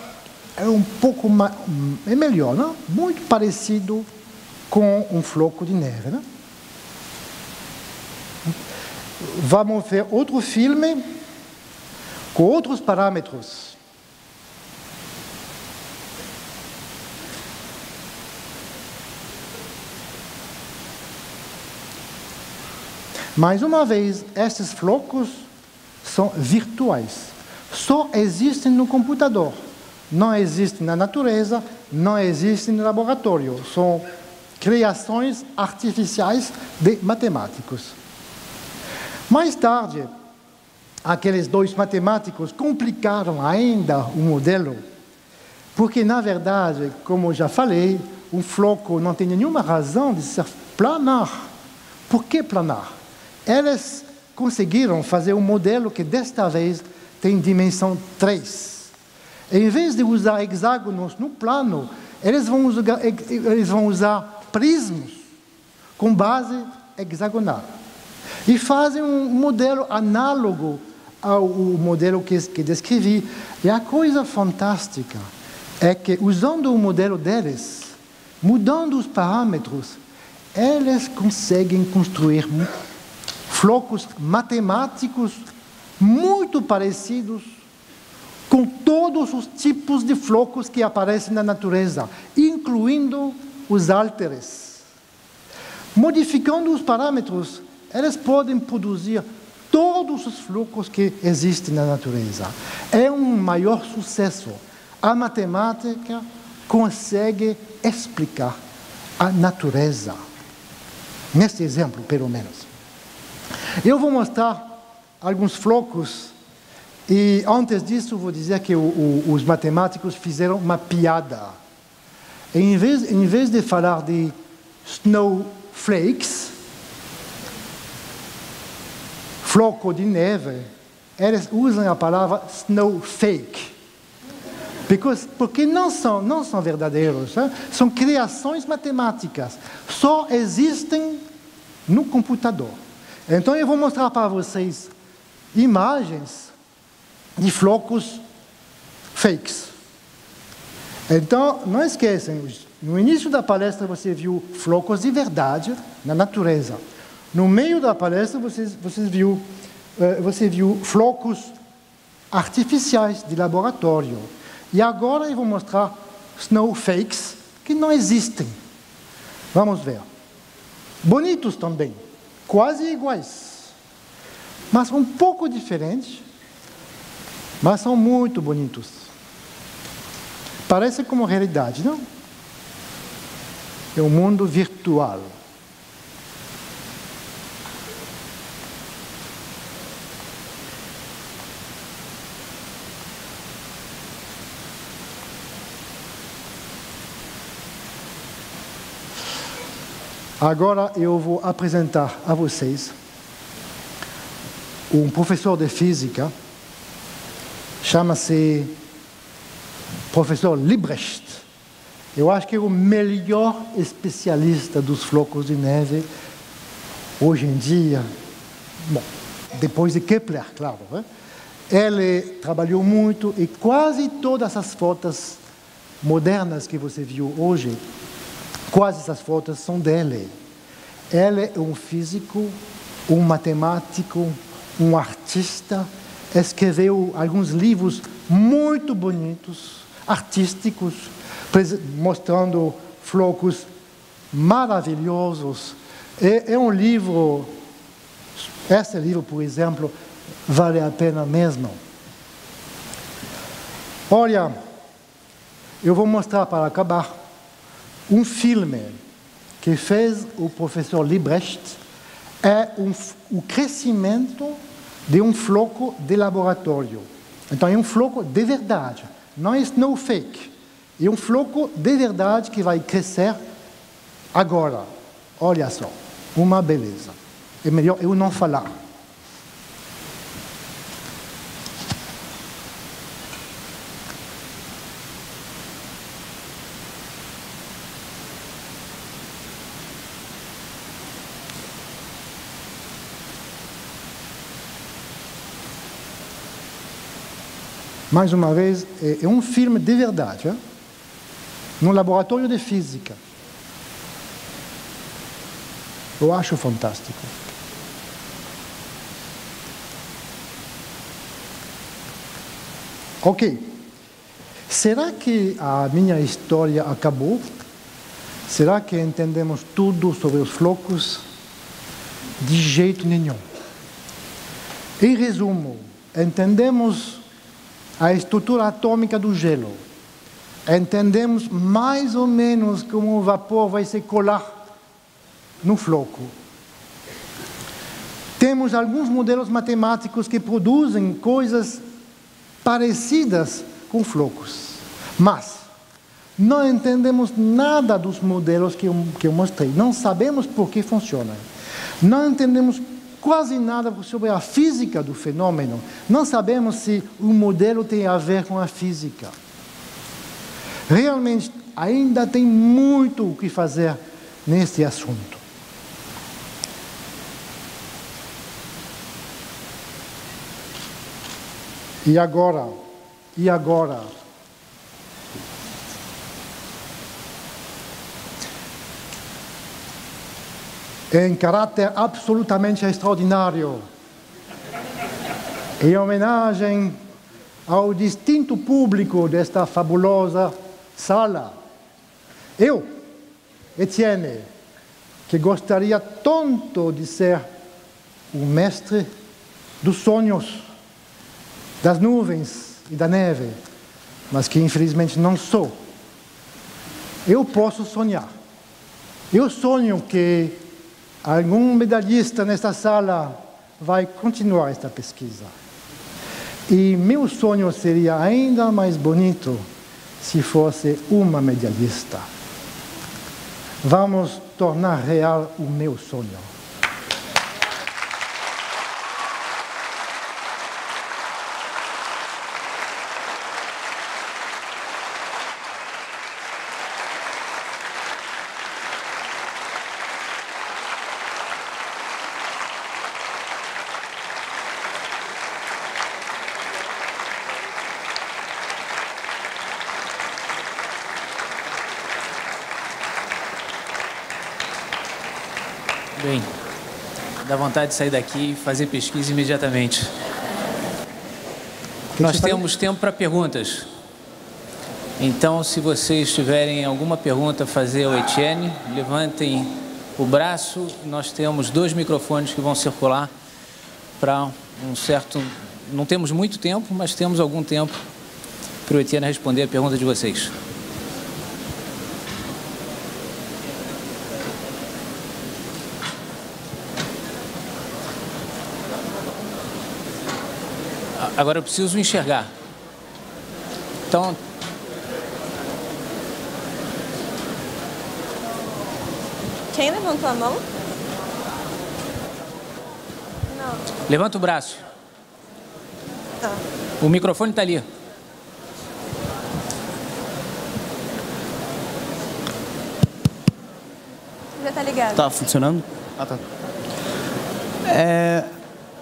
é um pouco mais, é melhor, não? Muito parecido com um floco de neve, né? Vamos ver outro filme com outros parâmetros. Mais uma vez, esses flocos são virtuais. Só existem no computador. Não existem na natureza, não existem no laboratório. São criações artificiais de matemáticos. Mais tarde, aqueles 2 matemáticos complicaram ainda o modelo, porque, na verdade, como já falei, um floco não tem nenhuma razão de ser planar. Por que planar? Eles conseguiram fazer um modelo que, desta vez, tem dimensão 3. Em vez de usar hexágonos no plano, eles vão usar prismos com base hexagonal. E fazem um modelo análogo ao modelo que descrevi. E a coisa fantástica é que, usando o modelo deles, mudando os parâmetros, eles conseguem construir flocos matemáticos muito parecidos com todos os tipos de flocos que aparecem na natureza, incluindo os álteres. Modificando os parâmetros, eles podem produzir todos os flocos que existem na natureza. É um maior sucesso. A matemática consegue explicar a natureza. Neste exemplo, pelo menos. Eu vou mostrar alguns flocos, e antes disso vou dizer que os matemáticos fizeram uma piada. Em vez de falar de snowflakes, floco de neve, eles usam a palavra snowfake. Porque não são verdadeiros, né? São criações matemáticas. Só existem no computador. Então eu vou mostrar para vocês imagens de flocos fakes. Então, não esqueçam, no início da palestra você viu flocos de verdade na natureza. No meio da palestra você viu flocos artificiais de laboratório. E agora eu vou mostrar snowflakes que não existem. Vamos ver. Bonitos também, quase iguais, mas um pouco diferentes, mas são muito bonitos. Parece como realidade, não? É um mundo virtual. Agora eu vou apresentar a vocês um professor de física, chama-se professor Liebrecht. Eu acho que é o melhor especialista dos flocos de neve hoje em dia. Bom, depois de Kepler, claro. Né? Ele trabalhou muito e quase todas as fotos modernas que você viu hoje, quase essas fotos são dele. Ele é um físico, um matemático, um artista, escreveu alguns livros muito bonitos, artísticos, mostrando flocos maravilhosos. É um livro, esse livro, por exemplo, vale a pena mesmo. Olha, eu vou mostrar para acabar um filme que fez o professor Liebrecht, é o crescimento de um floco de laboratório. Então é um floco de verdade, não é snow fake. É um floco de verdade que vai crescer agora. Olha só, uma beleza. É melhor eu não falar. Mais uma vez, é um filme de verdade, hein? No laboratório de física. Eu acho fantástico. Ok. Será que a minha história acabou? Será que entendemos tudo sobre os flocos? De jeito nenhum. Em resumo, entendemos a estrutura atômica do gelo. Entendemos mais ou menos como o vapor vai se colar no floco. Temos alguns modelos matemáticos que produzem coisas parecidas com flocos. Mas não entendemos nada dos modelos que eu mostrei. Não sabemos por que funcionam. Não entendemos quase nada sobre a física do fenômeno. Não sabemos se o modelo tem a ver com a física. Realmente, ainda tem muito o que fazer nesse assunto. E agora? Em caráter absolutamente extraordinário, em homenagem ao distinto público desta fabulosa sala, eu, Etienne, que gostaria tanto de ser o mestre dos sonhos, das nuvens e da neve, mas que infelizmente não sou. Eu posso sonhar. Eu sonho que algum medalhista nesta sala vai continuar esta pesquisa. E meu sonho seria ainda mais bonito se fosse uma medalhista. Vamos tornar real o meu sonho. Bem, dá vontade de sair daqui e fazer pesquisa imediatamente. Nós temos tempo para perguntas. Então, se vocês tiverem alguma pergunta a fazer ao Etienne, levantem o braço. Nós temos 2 microfones que vão circular para um certo... Não temos muito tempo, mas temos algum tempo para o Etienne responder a pergunta de vocês. Agora eu preciso enxergar. Então... Quem levantou a mão? Não. Levanta o braço. Tá. O microfone está ali. Já está ligado. Tá funcionando? Ah, tá.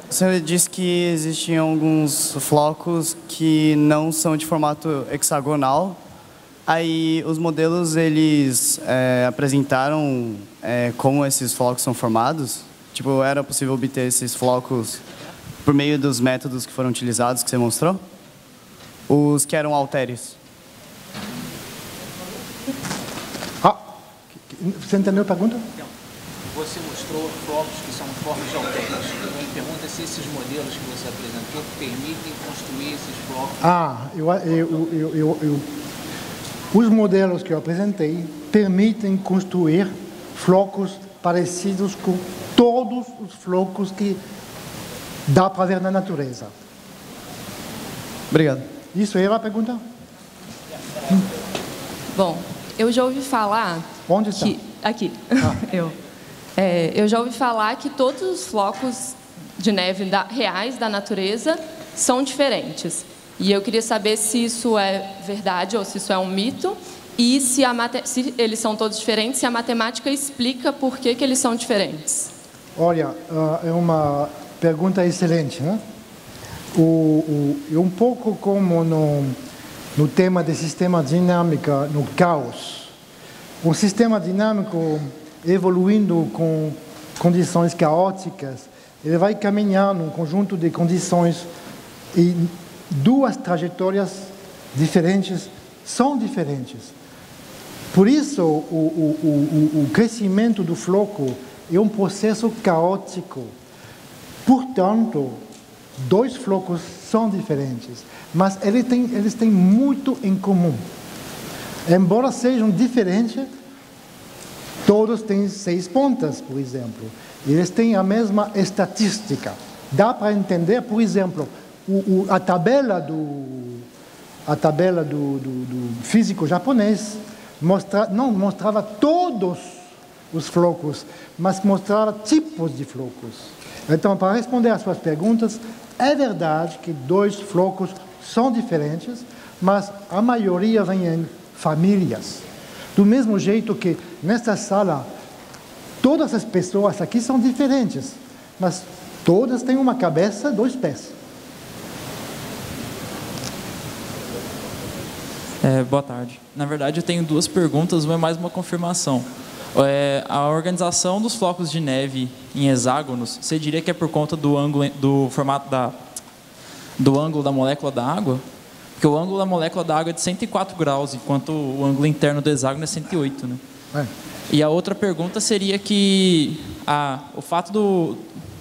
Você disse que existiam alguns flocos que não são de formato hexagonal. Aí os modelos, eles apresentaram como esses flocos são formados? Tipo, era possível obter esses flocos por meio dos métodos que foram utilizados, que você mostrou? Os que eram halteres. Você entendeu a pergunta? Você mostrou flocos que são formas de halteres. Ele pergunta se esses modelos que você apresentou permitem construir esses flocos. Os modelos que eu apresentei permitem construir flocos parecidos com todos os flocos que dá para ver na natureza. Obrigado. Isso era a pergunta? Bom, eu já ouvi falar... Onde está? Aqui. Eu já ouvi falar que todos os flocos de neve reais da natureza são diferentes. E eu queria saber se isso é verdade ou se isso é um mito e se eles são todos diferentes, se a matemática explica por que eles são diferentes. Olha, é uma pergunta excelente, né? É um pouco como no tema de sistema dinâmico, no caos. Um sistema dinâmico evoluindo com condições caóticas, ele vai caminhar num conjunto de condições e duas trajetórias diferentes são diferentes. Por isso, o crescimento do floco é um processo caótico. Portanto, dois flocos são diferentes, mas eles têm muito em comum. Embora sejam diferentes, todos têm 6 pontas, por exemplo. Eles têm a mesma estatística. Dá para entender, por exemplo, a tabela do físico japonês não mostrava todos os flocos, mas mostrava tipos de flocos. Então, para responder às suas perguntas, é verdade que 2 flocos são diferentes, mas a maioria vem em famílias. Do mesmo jeito que nesta sala, todas as pessoas aqui são diferentes, mas todas têm uma cabeça e 2 pés. Boa tarde. Na verdade, eu tenho 2 perguntas, uma é mais uma confirmação. A organização dos flocos de neve em hexágonos, você diria que é por conta do ângulo, do formato do ângulo da molécula da água? Porque o ângulo da molécula da água é de 104 graus, enquanto o ângulo interno do hexágono é 108, né? E a outra pergunta seria que o fato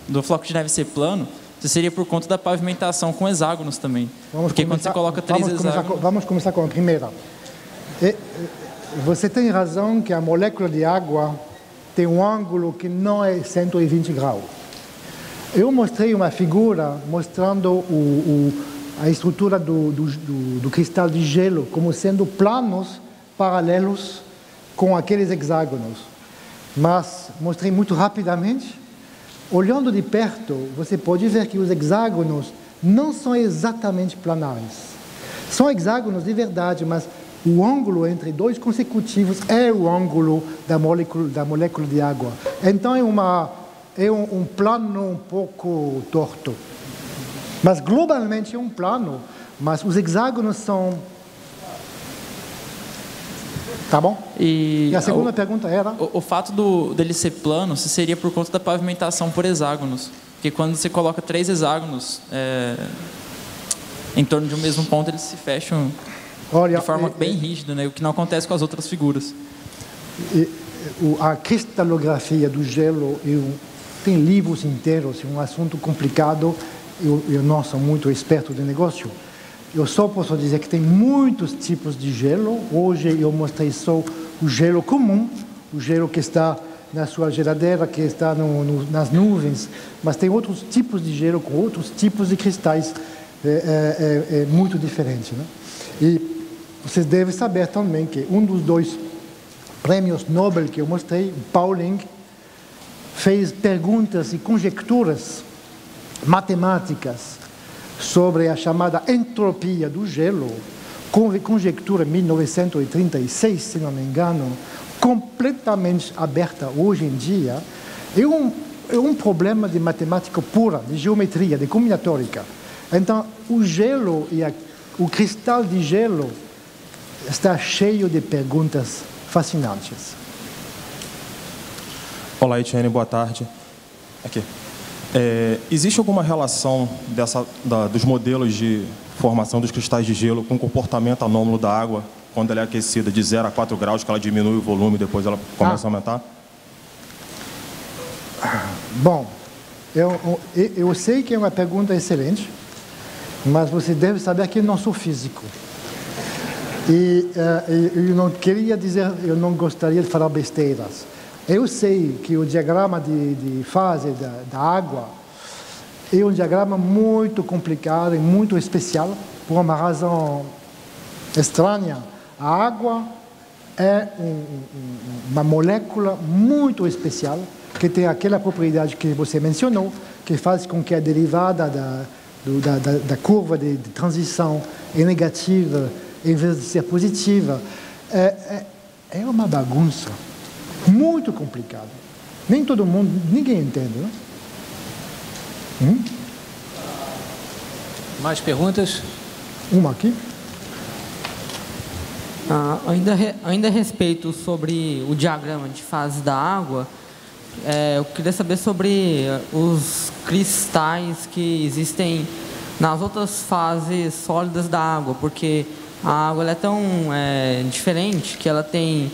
do floco de neve ser plano, seria por conta da pavimentação com hexágonos também. Porque quando você coloca 3 hexágonos... Vamos começar com a primeira. Você tem razão que a molécula de água tem um ângulo que não é 120 graus. Eu mostrei uma figura mostrando a estrutura do cristal de gelo como sendo planos paralelos com aqueles hexágonos. Mas mostrei muito rapidamente. Olhando de perto, você pode ver que os hexágonos não são exatamente planares. São hexágonos de verdade, mas o ângulo entre 2 consecutivos é o ângulo da molécula de água. Então é um plano um pouco torto. Mas globalmente é um plano, mas os hexágonos são... Tá bom? E a segunda pergunta era? O fato dele ser plano, seria por conta da pavimentação por hexágonos. Porque quando você coloca 3 hexágonos em torno de um mesmo ponto, eles se fecham de forma bem rígida, né? O que não acontece com as outras figuras. A cristalografia do gelo, tem livros inteiros, é um assunto complicado. Eu não sou muito experto de negócio. Eu só posso dizer que tem muitos tipos de gelo. Hoje eu mostrei só o gelo comum, o gelo que está na sua geladeira, que está nas nuvens, mas tem outros tipos de gelo com outros tipos de cristais. É muito diferente, né? E vocês devem saber também que um dos 2 prêmios Nobel que eu mostrei, Pauling, fez perguntas e conjecturas matemáticas sobre a chamada entropia do gelo, conjectura 1936, se não me engano, completamente aberta hoje em dia, é um problema de matemática pura, de geometria, de combinatórica. Então, o gelo e o cristal de gelo está cheio de perguntas fascinantes. Olá, Etienne, boa tarde. Aqui. Existe alguma relação dos modelos de formação dos cristais de gelo com o comportamento anômalo da água quando ela é aquecida de 0 a 4 graus, que ela diminui o volume e depois ela começa a aumentar? Bom, eu sei que é uma pergunta excelente, mas você deve saber que eu não sou físico. E eu não queria dizer, eu não gostaria de falar besteiras. Eu sei que o diagrama de fase da água é um diagrama muito complicado e muito especial, por uma razão estranha. A água é uma molécula muito especial, que tem aquela propriedade que você mencionou, que faz com que a derivada da curva de transição é negativa em vez de ser positiva. É uma bagunça muito complicada. Nem todo mundo, ninguém entende, né? Mais perguntas? Uma aqui. Ainda a respeito sobre o diagrama de fase da água, eu queria saber sobre os cristais que existem nas outras fases sólidas da água, porque a água ela é tão diferente que ela tem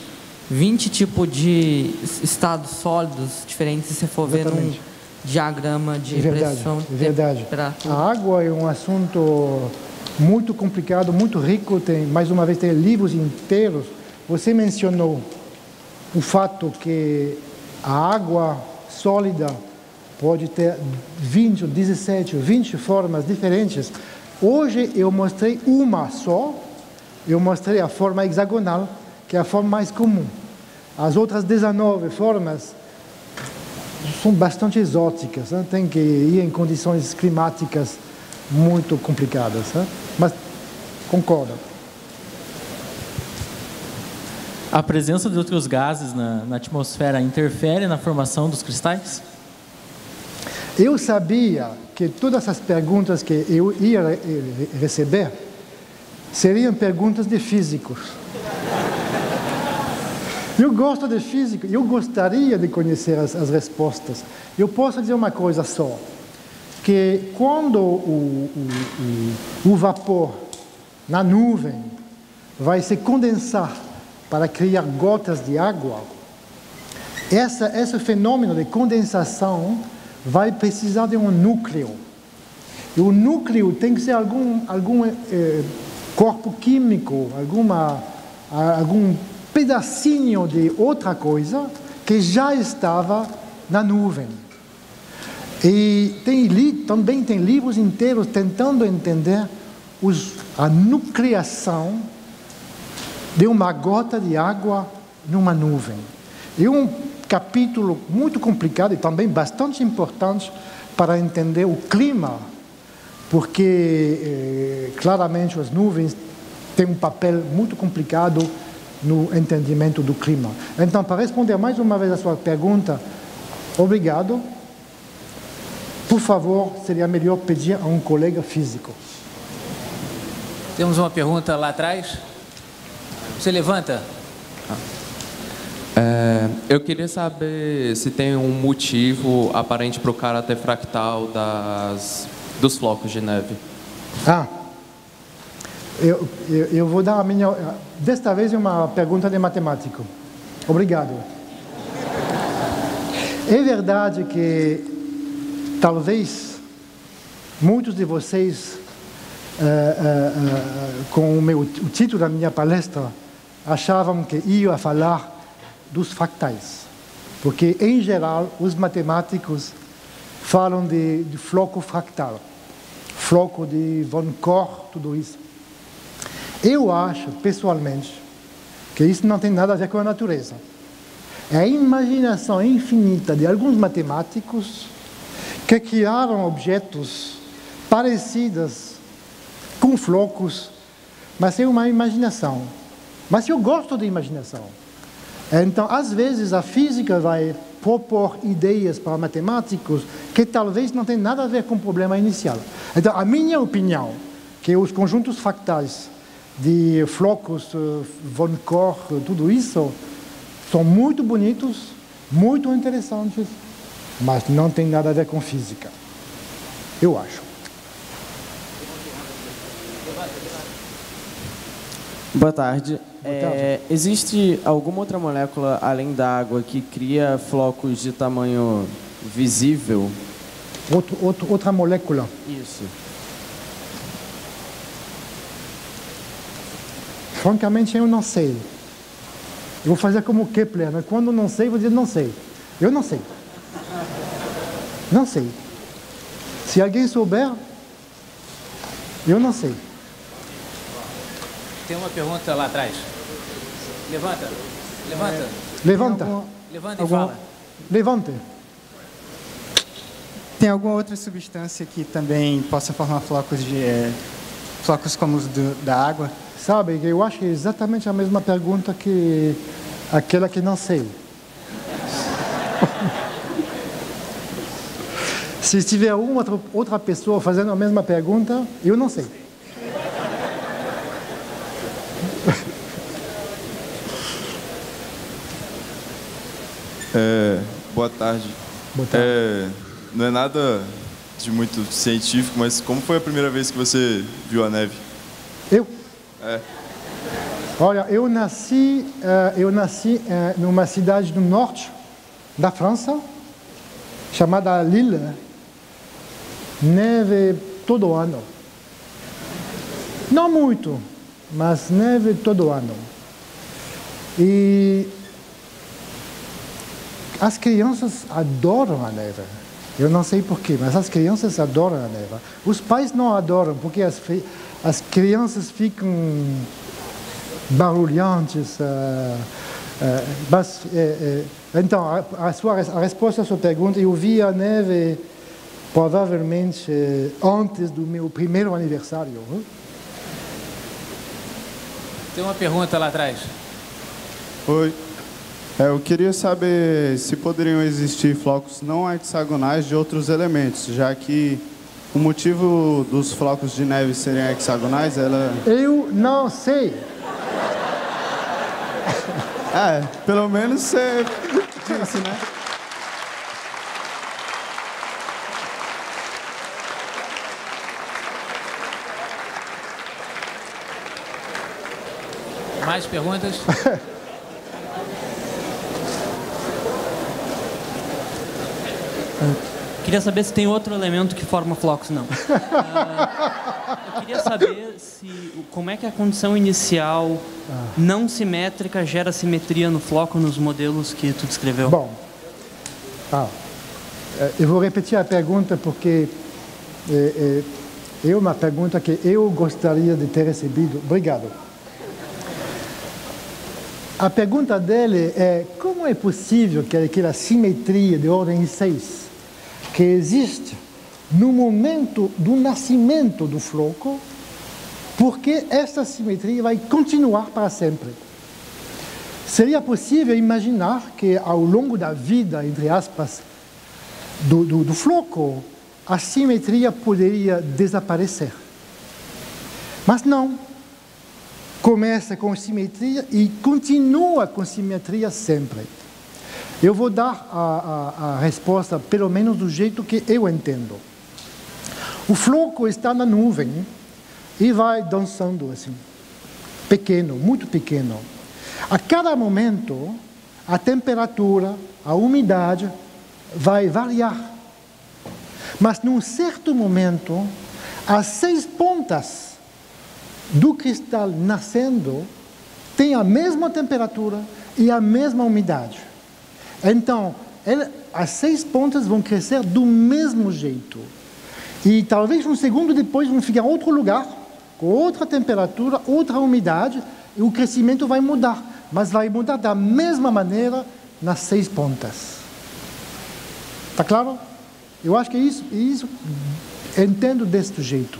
20 tipos de estados sólidos diferentes, se você for ver num diagrama de pressão. É verdade. A água é um assunto muito complicado, muito rico, mais uma vez tem livros inteiros. Você mencionou o fato que a água sólida pode ter 20, 17, 20 formas diferentes. Hoje eu mostrei uma só, eu mostrei a forma hexagonal, que é a forma mais comum. As outras 19 formas são bastante exóticas, né? Tem que ir em condições climáticas muito complicadas, né? Mas concordo. A presença de outros gases na atmosfera interfere na formação dos cristais? Eu sabia que todas essas perguntas que eu ia receber seriam perguntas de físicos. Eu gosto de física, eu gostaria de conhecer as respostas. Eu posso dizer uma coisa só, que quando o vapor na nuvem vai se condensar para criar gotas de água, esse fenômeno de condensação vai precisar de um núcleo. E o núcleo tem que ser algum corpo químico, algum pedacinho de outra coisa que já estava na nuvem. E também tem livros inteiros tentando entender a nucleação de uma gota de água numa nuvem. É um capítulo muito complicado e também bastante importante para entender o clima, porque claramente as nuvens têm um papel muito complicado no entendimento do clima. Então, para responder mais uma vez a sua pergunta, obrigado. Por favor, seria melhor pedir a um colega físico. Temos uma pergunta lá atrás. Você levanta. Eu queria saber se tem um motivo aparente para o caráter fractal dos flocos de neve. Eu vou dar a minha... Desta vez é uma pergunta de matemático. Obrigado. É verdade que talvez muitos de vocês, com o título da minha palestra, achavam que ia falar dos fractais. Porque, em geral, os matemáticos falam de floco fractal, floco de von Koch, tudo isso. Eu acho, pessoalmente, que isso não tem nada a ver com a natureza. É a imaginação infinita de alguns matemáticos que criaram objetos parecidos com flocos, mas é uma imaginação. Mas eu gosto de imaginação. Então, às vezes, a física vai propor ideias para matemáticos que talvez não tenham nada a ver com o problema inicial. Então, a minha opinião, que os conjuntos fractais de flocos, von Koch, tudo isso, são muito bonitos, muito interessantes, mas não tem nada a ver com física. Eu acho. Boa tarde. Existe alguma outra molécula além da água que cria flocos de tamanho visível? Outra molécula? Isso. Francamente, eu não sei. Eu vou fazer como Kepler, né? Quando não sei, vou dizer não sei. Eu não sei. Não sei. Se alguém souber, eu não sei. Tem uma pergunta lá atrás. Levanta. Levanta. Levanta. Levanta e fala. Levante. Tem alguma outra substância que também possa formar flocos como os da água? Sabe, eu acho que é exatamente a mesma pergunta que aquela que não sei. Se tiver outra pessoa fazendo a mesma pergunta, eu não sei. Boa tarde. Boa tarde. Não é nada de muito científico, mas como foi a primeira vez que você viu a neve? Eu? Olha, eu nasci numa cidade do norte da França, chamada Lille. Neve todo ano. Não muito, mas neve todo ano. E as crianças adoram a neve. Eu não sei porquê, mas as crianças adoram a neve. Os pais não adoram, porque as crianças ficam barulhantes. Então, a resposta à sua pergunta, eu vi a neve provavelmente antes do meu primeiro aniversário. Tem uma pergunta lá atrás. Oi. Eu queria saber se poderiam existir flocos não hexagonais de outros elementos, já que o motivo dos flocos de neve serem hexagonais, Eu não sei. Pelo menos você disse, né? Mais perguntas? Queria saber se tem outro elemento que forma flocos, não. Eu queria saber como é que a condição inicial não simétrica gera simetria no floco nos modelos que tu descreveu. Bom, eu vou repetir a pergunta porque é uma pergunta que eu gostaria de ter recebido. Obrigado. A pergunta dele é como é possível que aquela simetria de ordem 6 que existe no momento do nascimento do floco, porque essa simetria vai continuar para sempre. Seria possível imaginar que ao longo da vida, entre aspas, do floco, a simetria poderia desaparecer. Mas não. Começa com simetria e continua com simetria sempre. Eu vou dar a resposta, pelo menos do jeito que eu entendo. O floco está na nuvem e vai dançando assim, pequeno, muito pequeno. A cada momento, a temperatura, a umidade vai variar. Mas, num certo momento, as 6 pontas do cristal nascendo têm a mesma temperatura e a mesma umidade. Então, as 6 pontas vão crescer do mesmo jeito. E talvez um segundo depois vão ficar em outro lugar, com outra temperatura, outra umidade, e o crescimento vai mudar. mas vai mudar da mesma maneira nas 6 pontas. Está claro? Eu acho que isso entendo desse jeito.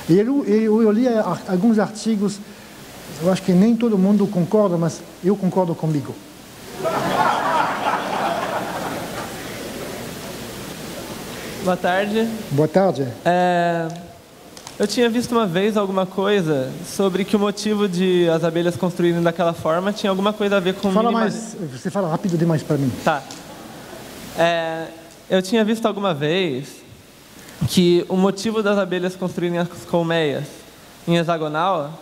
E eu li alguns artigos, eu acho que nem todo mundo concorda, mas eu concordo comigo. Boa tarde. Boa tarde. Eu tinha visto uma vez alguma coisa sobre que o motivo de as abelhas construírem daquela forma tinha alguma coisa a ver com... Você fala rápido demais para mim. Tá. Eu tinha visto alguma vez que o motivo das abelhas construírem as colmeias em hexagonal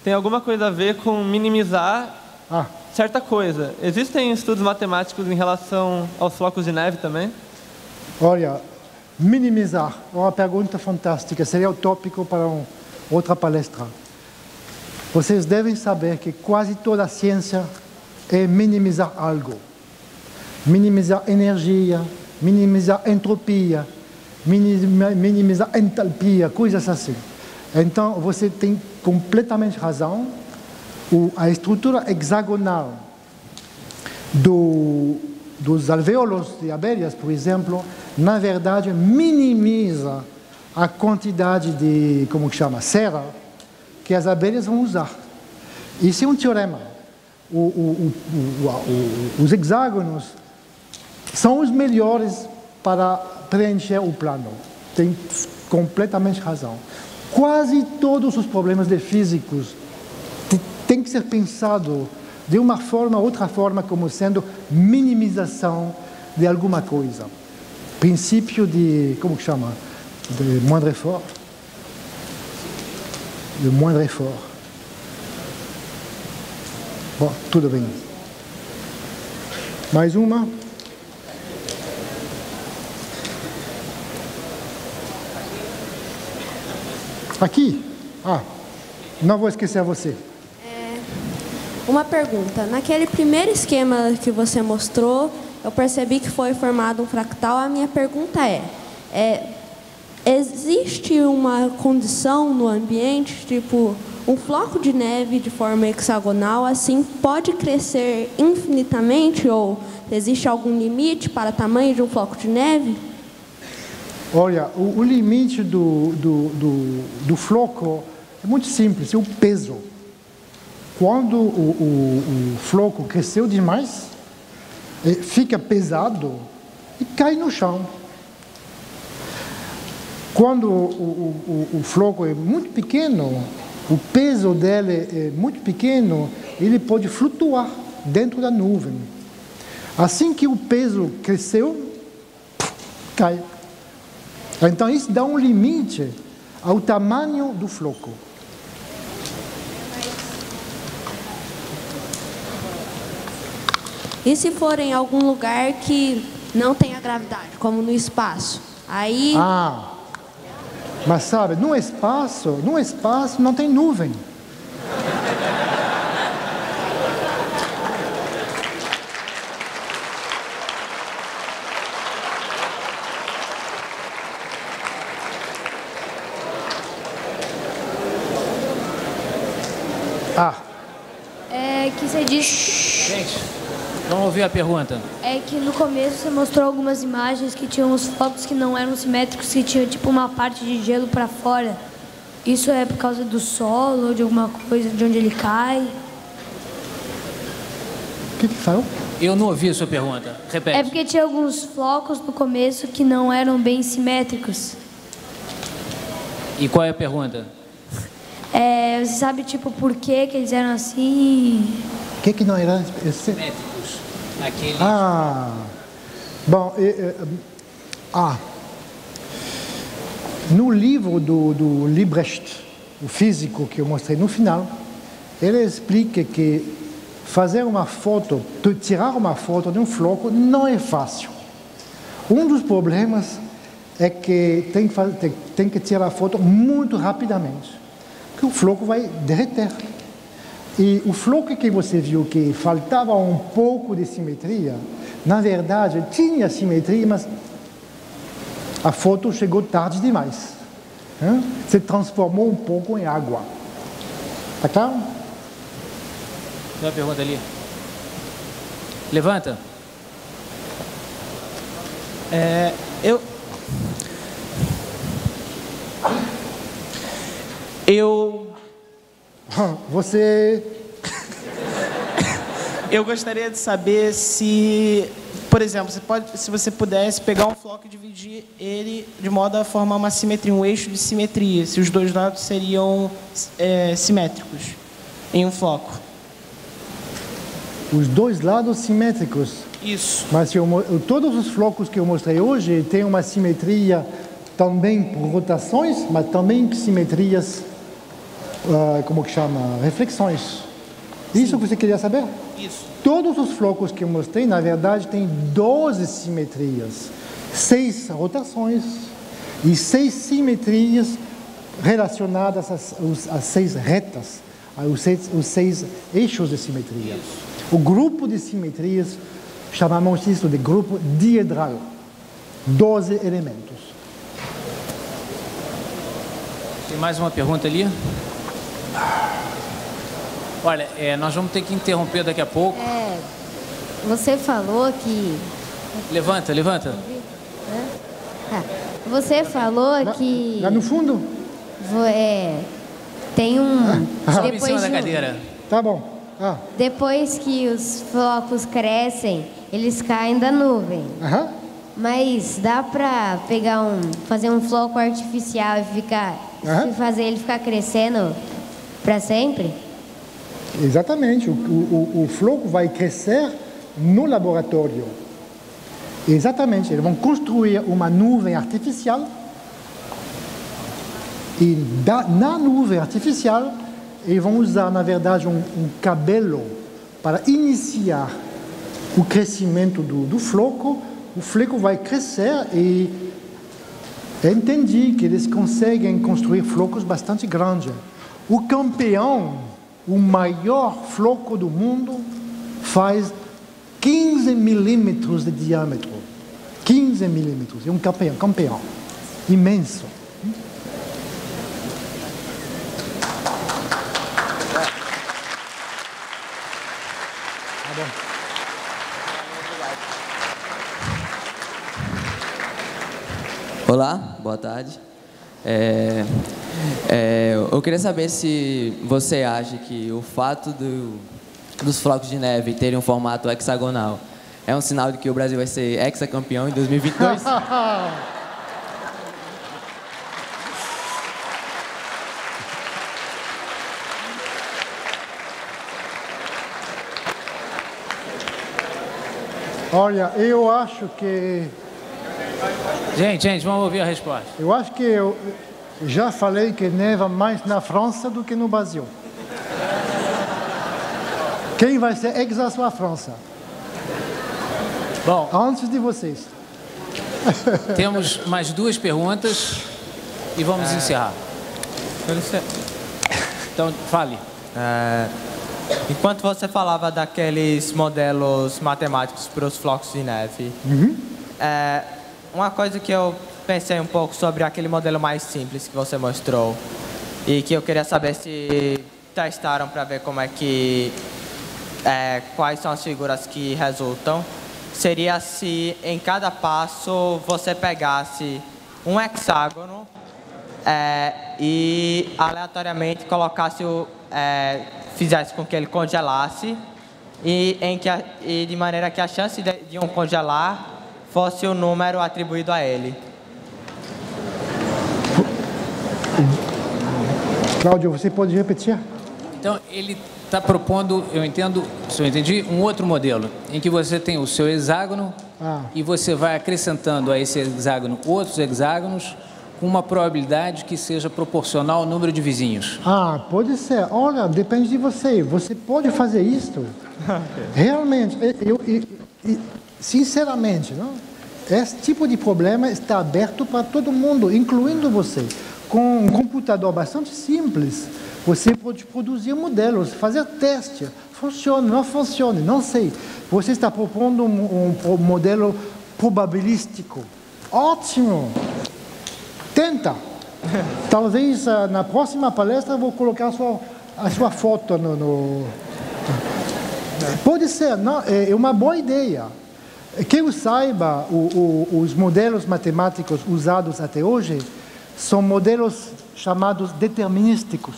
tem alguma coisa a ver com minimizar certa coisa. Existem estudos matemáticos em relação aos flocos de neve também? Olha, minimizar é uma pergunta fantástica, seria o tópico para outra palestra. Vocês devem saber que quase toda a ciência é minimizar algo. Minimizar energia, minimizar entropia, minimizar entalpia, coisas assim. Então, você tem completamente razão. A estrutura hexagonal dos alvéolos de abelhas, por exemplo, na verdade, minimiza a quantidade de, como que chama, cera que as abelhas vão usar. Isso é um teorema. Os hexágonos são os melhores para preencher o plano. Tem completamente razão. Quase todos os problemas de físicos têm que ser pensados de uma forma ou outra forma como sendo minimização de alguma coisa. Princípio de, como que chama? De moindre effort. De moindre effort. Bom, tudo bem. Mais uma. Aqui. Não vou esquecer você. Uma pergunta. Naquele primeiro esquema que você mostrou, eu percebi que foi formado um fractal. A minha pergunta existe uma condição no ambiente, tipo, um floco de neve de forma hexagonal, assim, pode crescer infinitamente? Ou existe algum limite para o tamanho de um floco de neve? Olha, o limite do floco é muito simples, é o peso. Quando o floco cresceu demais, fica pesado e cai no chão. Quando o floco é muito pequeno, o peso dele é muito pequeno, ele pode flutuar dentro da nuvem. Assim que o peso cresceu, cai. Então isso dá um limite ao tamanho do floco. E se for em algum lugar que não tenha gravidade, como no espaço? Aí... mas sabe, no espaço não tem nuvem. Que você disse... Gente, vamos ouvir a pergunta. É que no começo você mostrou algumas imagens que tinham uns flocos que não eram simétricos, que tinham tipo uma parte de gelo para fora. Isso é por causa do solo ou de alguma coisa, de onde ele cai? O que falou? Eu não ouvi a sua pergunta. Repete. É porque tinha alguns flocos no começo que não eram bem simétricos. E qual é a pergunta? Você sabe, tipo, por que eles eram assim? O que não era simétricos? Aquele... Bom, no livro do Liebrecht, o físico que eu mostrei no final, ele explica que fazer uma foto, tirar uma foto de um floco não é fácil. Um dos problemas é que tem que tirar a foto muito rapidamente, que o floco vai derreter. E o floco que você viu que faltava um pouco de simetria, na verdade tinha simetria, mas a foto chegou tarde demais. Se transformou um pouco em água. Tá claro? Tem uma pergunta ali. Levanta. Você... Eu gostaria de saber se, por exemplo, se você pudesse pegar um floco e dividir ele de modo a formar uma simetria, um eixo de simetria, se os dois lados seriam simétricos em um floco. Os dois lados simétricos. Isso. Mas todos os flocos que eu mostrei hoje têm uma simetria também por rotações, mas também simetrias, como que chama? Reflexões. Isso que você queria saber? Isso. Todos os flocos que eu mostrei, na verdade, têm 12 simetrias, 6 rotações e 6 simetrias relacionadas às 6 retas, os 6 eixos de simetria. O grupo de simetrias, chamamos isso de grupo diedral, 12 elementos. Tem mais uma pergunta ali? Olha, nós vamos ter que interromper daqui a pouco. Você falou que... Levanta. Você falou que... Lá no fundo? Tem um... Sobe em cima da cadeira. Tá bom. Depois que os flocos crescem, eles caem da nuvem. Mas dá pra pegar fazer um floco artificial e fazer ele ficar crescendo para sempre? Exatamente. O floco vai crescer no laboratório. Exatamente. Eles vão construir uma nuvem artificial e na nuvem artificial eles vão usar, na verdade, um cabelo para iniciar o crescimento do floco. O floco vai crescer e entendi que eles conseguem construir flocos bastante grandes. O campeão, o maior floco do mundo, faz 15 milímetros de diâmetro. 15 milímetros. É um campeão. Imenso. Olá, boa tarde. Eu queria saber se você acha que o fato dos flocos de neve terem um formato hexagonal é um sinal de que o Brasil vai ser hexacampeão em 2022? Olha, eu acho que... Gente, vamos ouvir a resposta. Eu acho que eu já falei que neva mais na França do que no Brasil. Quem vai ser ex-a França? Bom, antes de vocês. Temos mais 2 perguntas e vamos encerrar. Então, fale. Enquanto você falava daqueles modelos matemáticos para os flocos de neve, uma coisa que eu pensei um pouco sobre aquele modelo mais simples que você mostrou e que eu queria saber se testaram para ver como é que quais são as figuras que resultam, seria se em cada passo você pegasse um hexágono e aleatoriamente colocasse fizesse com que ele congelasse e de maneira que a chance de um congelar fosse o número atribuído a ele. Cláudio, você pode repetir? Então, ele está propondo, se eu entendi, um outro modelo, em que você tem o seu hexágono e você vai acrescentando a esse hexágono outros hexágonos com uma probabilidade que seja proporcional ao número de vizinhos. Pode ser. Olha, depende de você. Você pode fazer isso. Realmente, sinceramente, não? Esse tipo de problema está aberto para todo mundo, incluindo você. Com um computador bastante simples, você pode produzir modelos, fazer teste. Funciona, não funciona, não sei. Você está propondo um modelo probabilístico. Ótimo! Tenta! Talvez na próxima palestra eu vou colocar a sua foto no... Pode ser, não, é uma boa ideia. Que eu saiba, os modelos matemáticos usados até hoje são modelos chamados determinísticos.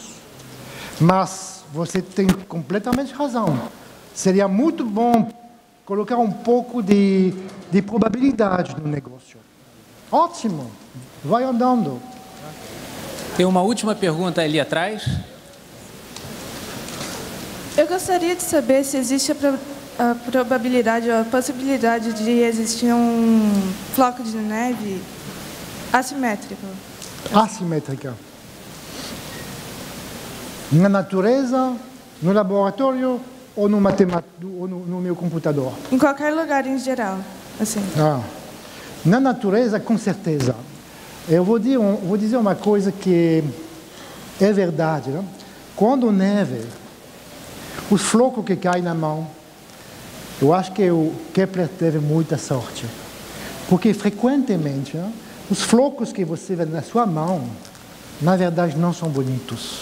Mas você tem completamente razão. Seria muito bom colocar um pouco de probabilidade no negócio. Ótimo, vai andando. Tem uma última pergunta ali atrás. Eu gostaria de saber se existe a probabilidade ou a possibilidade de existir um floco de neve assimétrico. Assimétrica. Na natureza, no laboratório ou no meu computador? Em qualquer lugar em geral, assim. Na natureza, com certeza. Eu vou dizer uma coisa que é verdade. Né? Quando neve, os flocos que caem na mão, eu acho que o Kepler teve muita sorte. Porque, frequentemente, né, os flocos que você vê na sua mão, na verdade, não são bonitos.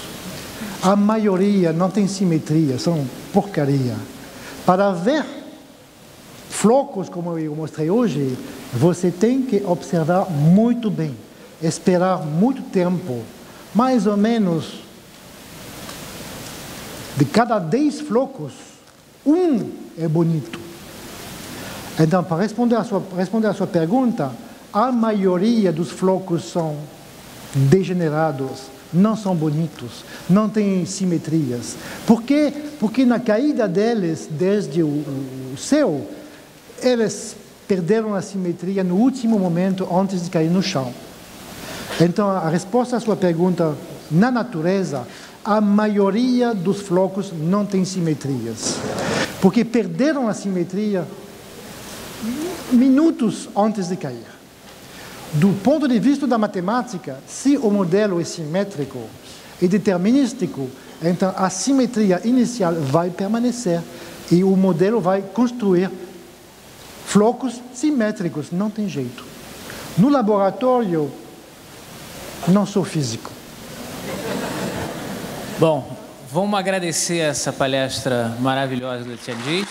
A maioria não tem simetria, são porcaria. Para ver flocos como eu mostrei hoje, você tem que observar muito bem, esperar muito tempo, mais ou menos de cada 10 flocos, um é bonito. Então, para responder a sua pergunta, a maioria dos flocos são degenerados, não são bonitos, não têm simetrias. Por quê? Porque na caída deles, desde o céu, eles perderam a simetria no último momento antes de cair no chão. Então, a resposta à sua pergunta, na natureza, a maioria dos flocos não tem simetrias. Porque perderam a simetria minutos antes de cair. Do ponto de vista da matemática, se o modelo é simétrico e determinístico, então a simetria inicial vai permanecer e o modelo vai construir flocos simétricos, não tem jeito. No laboratório, não sou físico. Bom, vamos agradecer essa palestra maravilhosa do Tia Diz.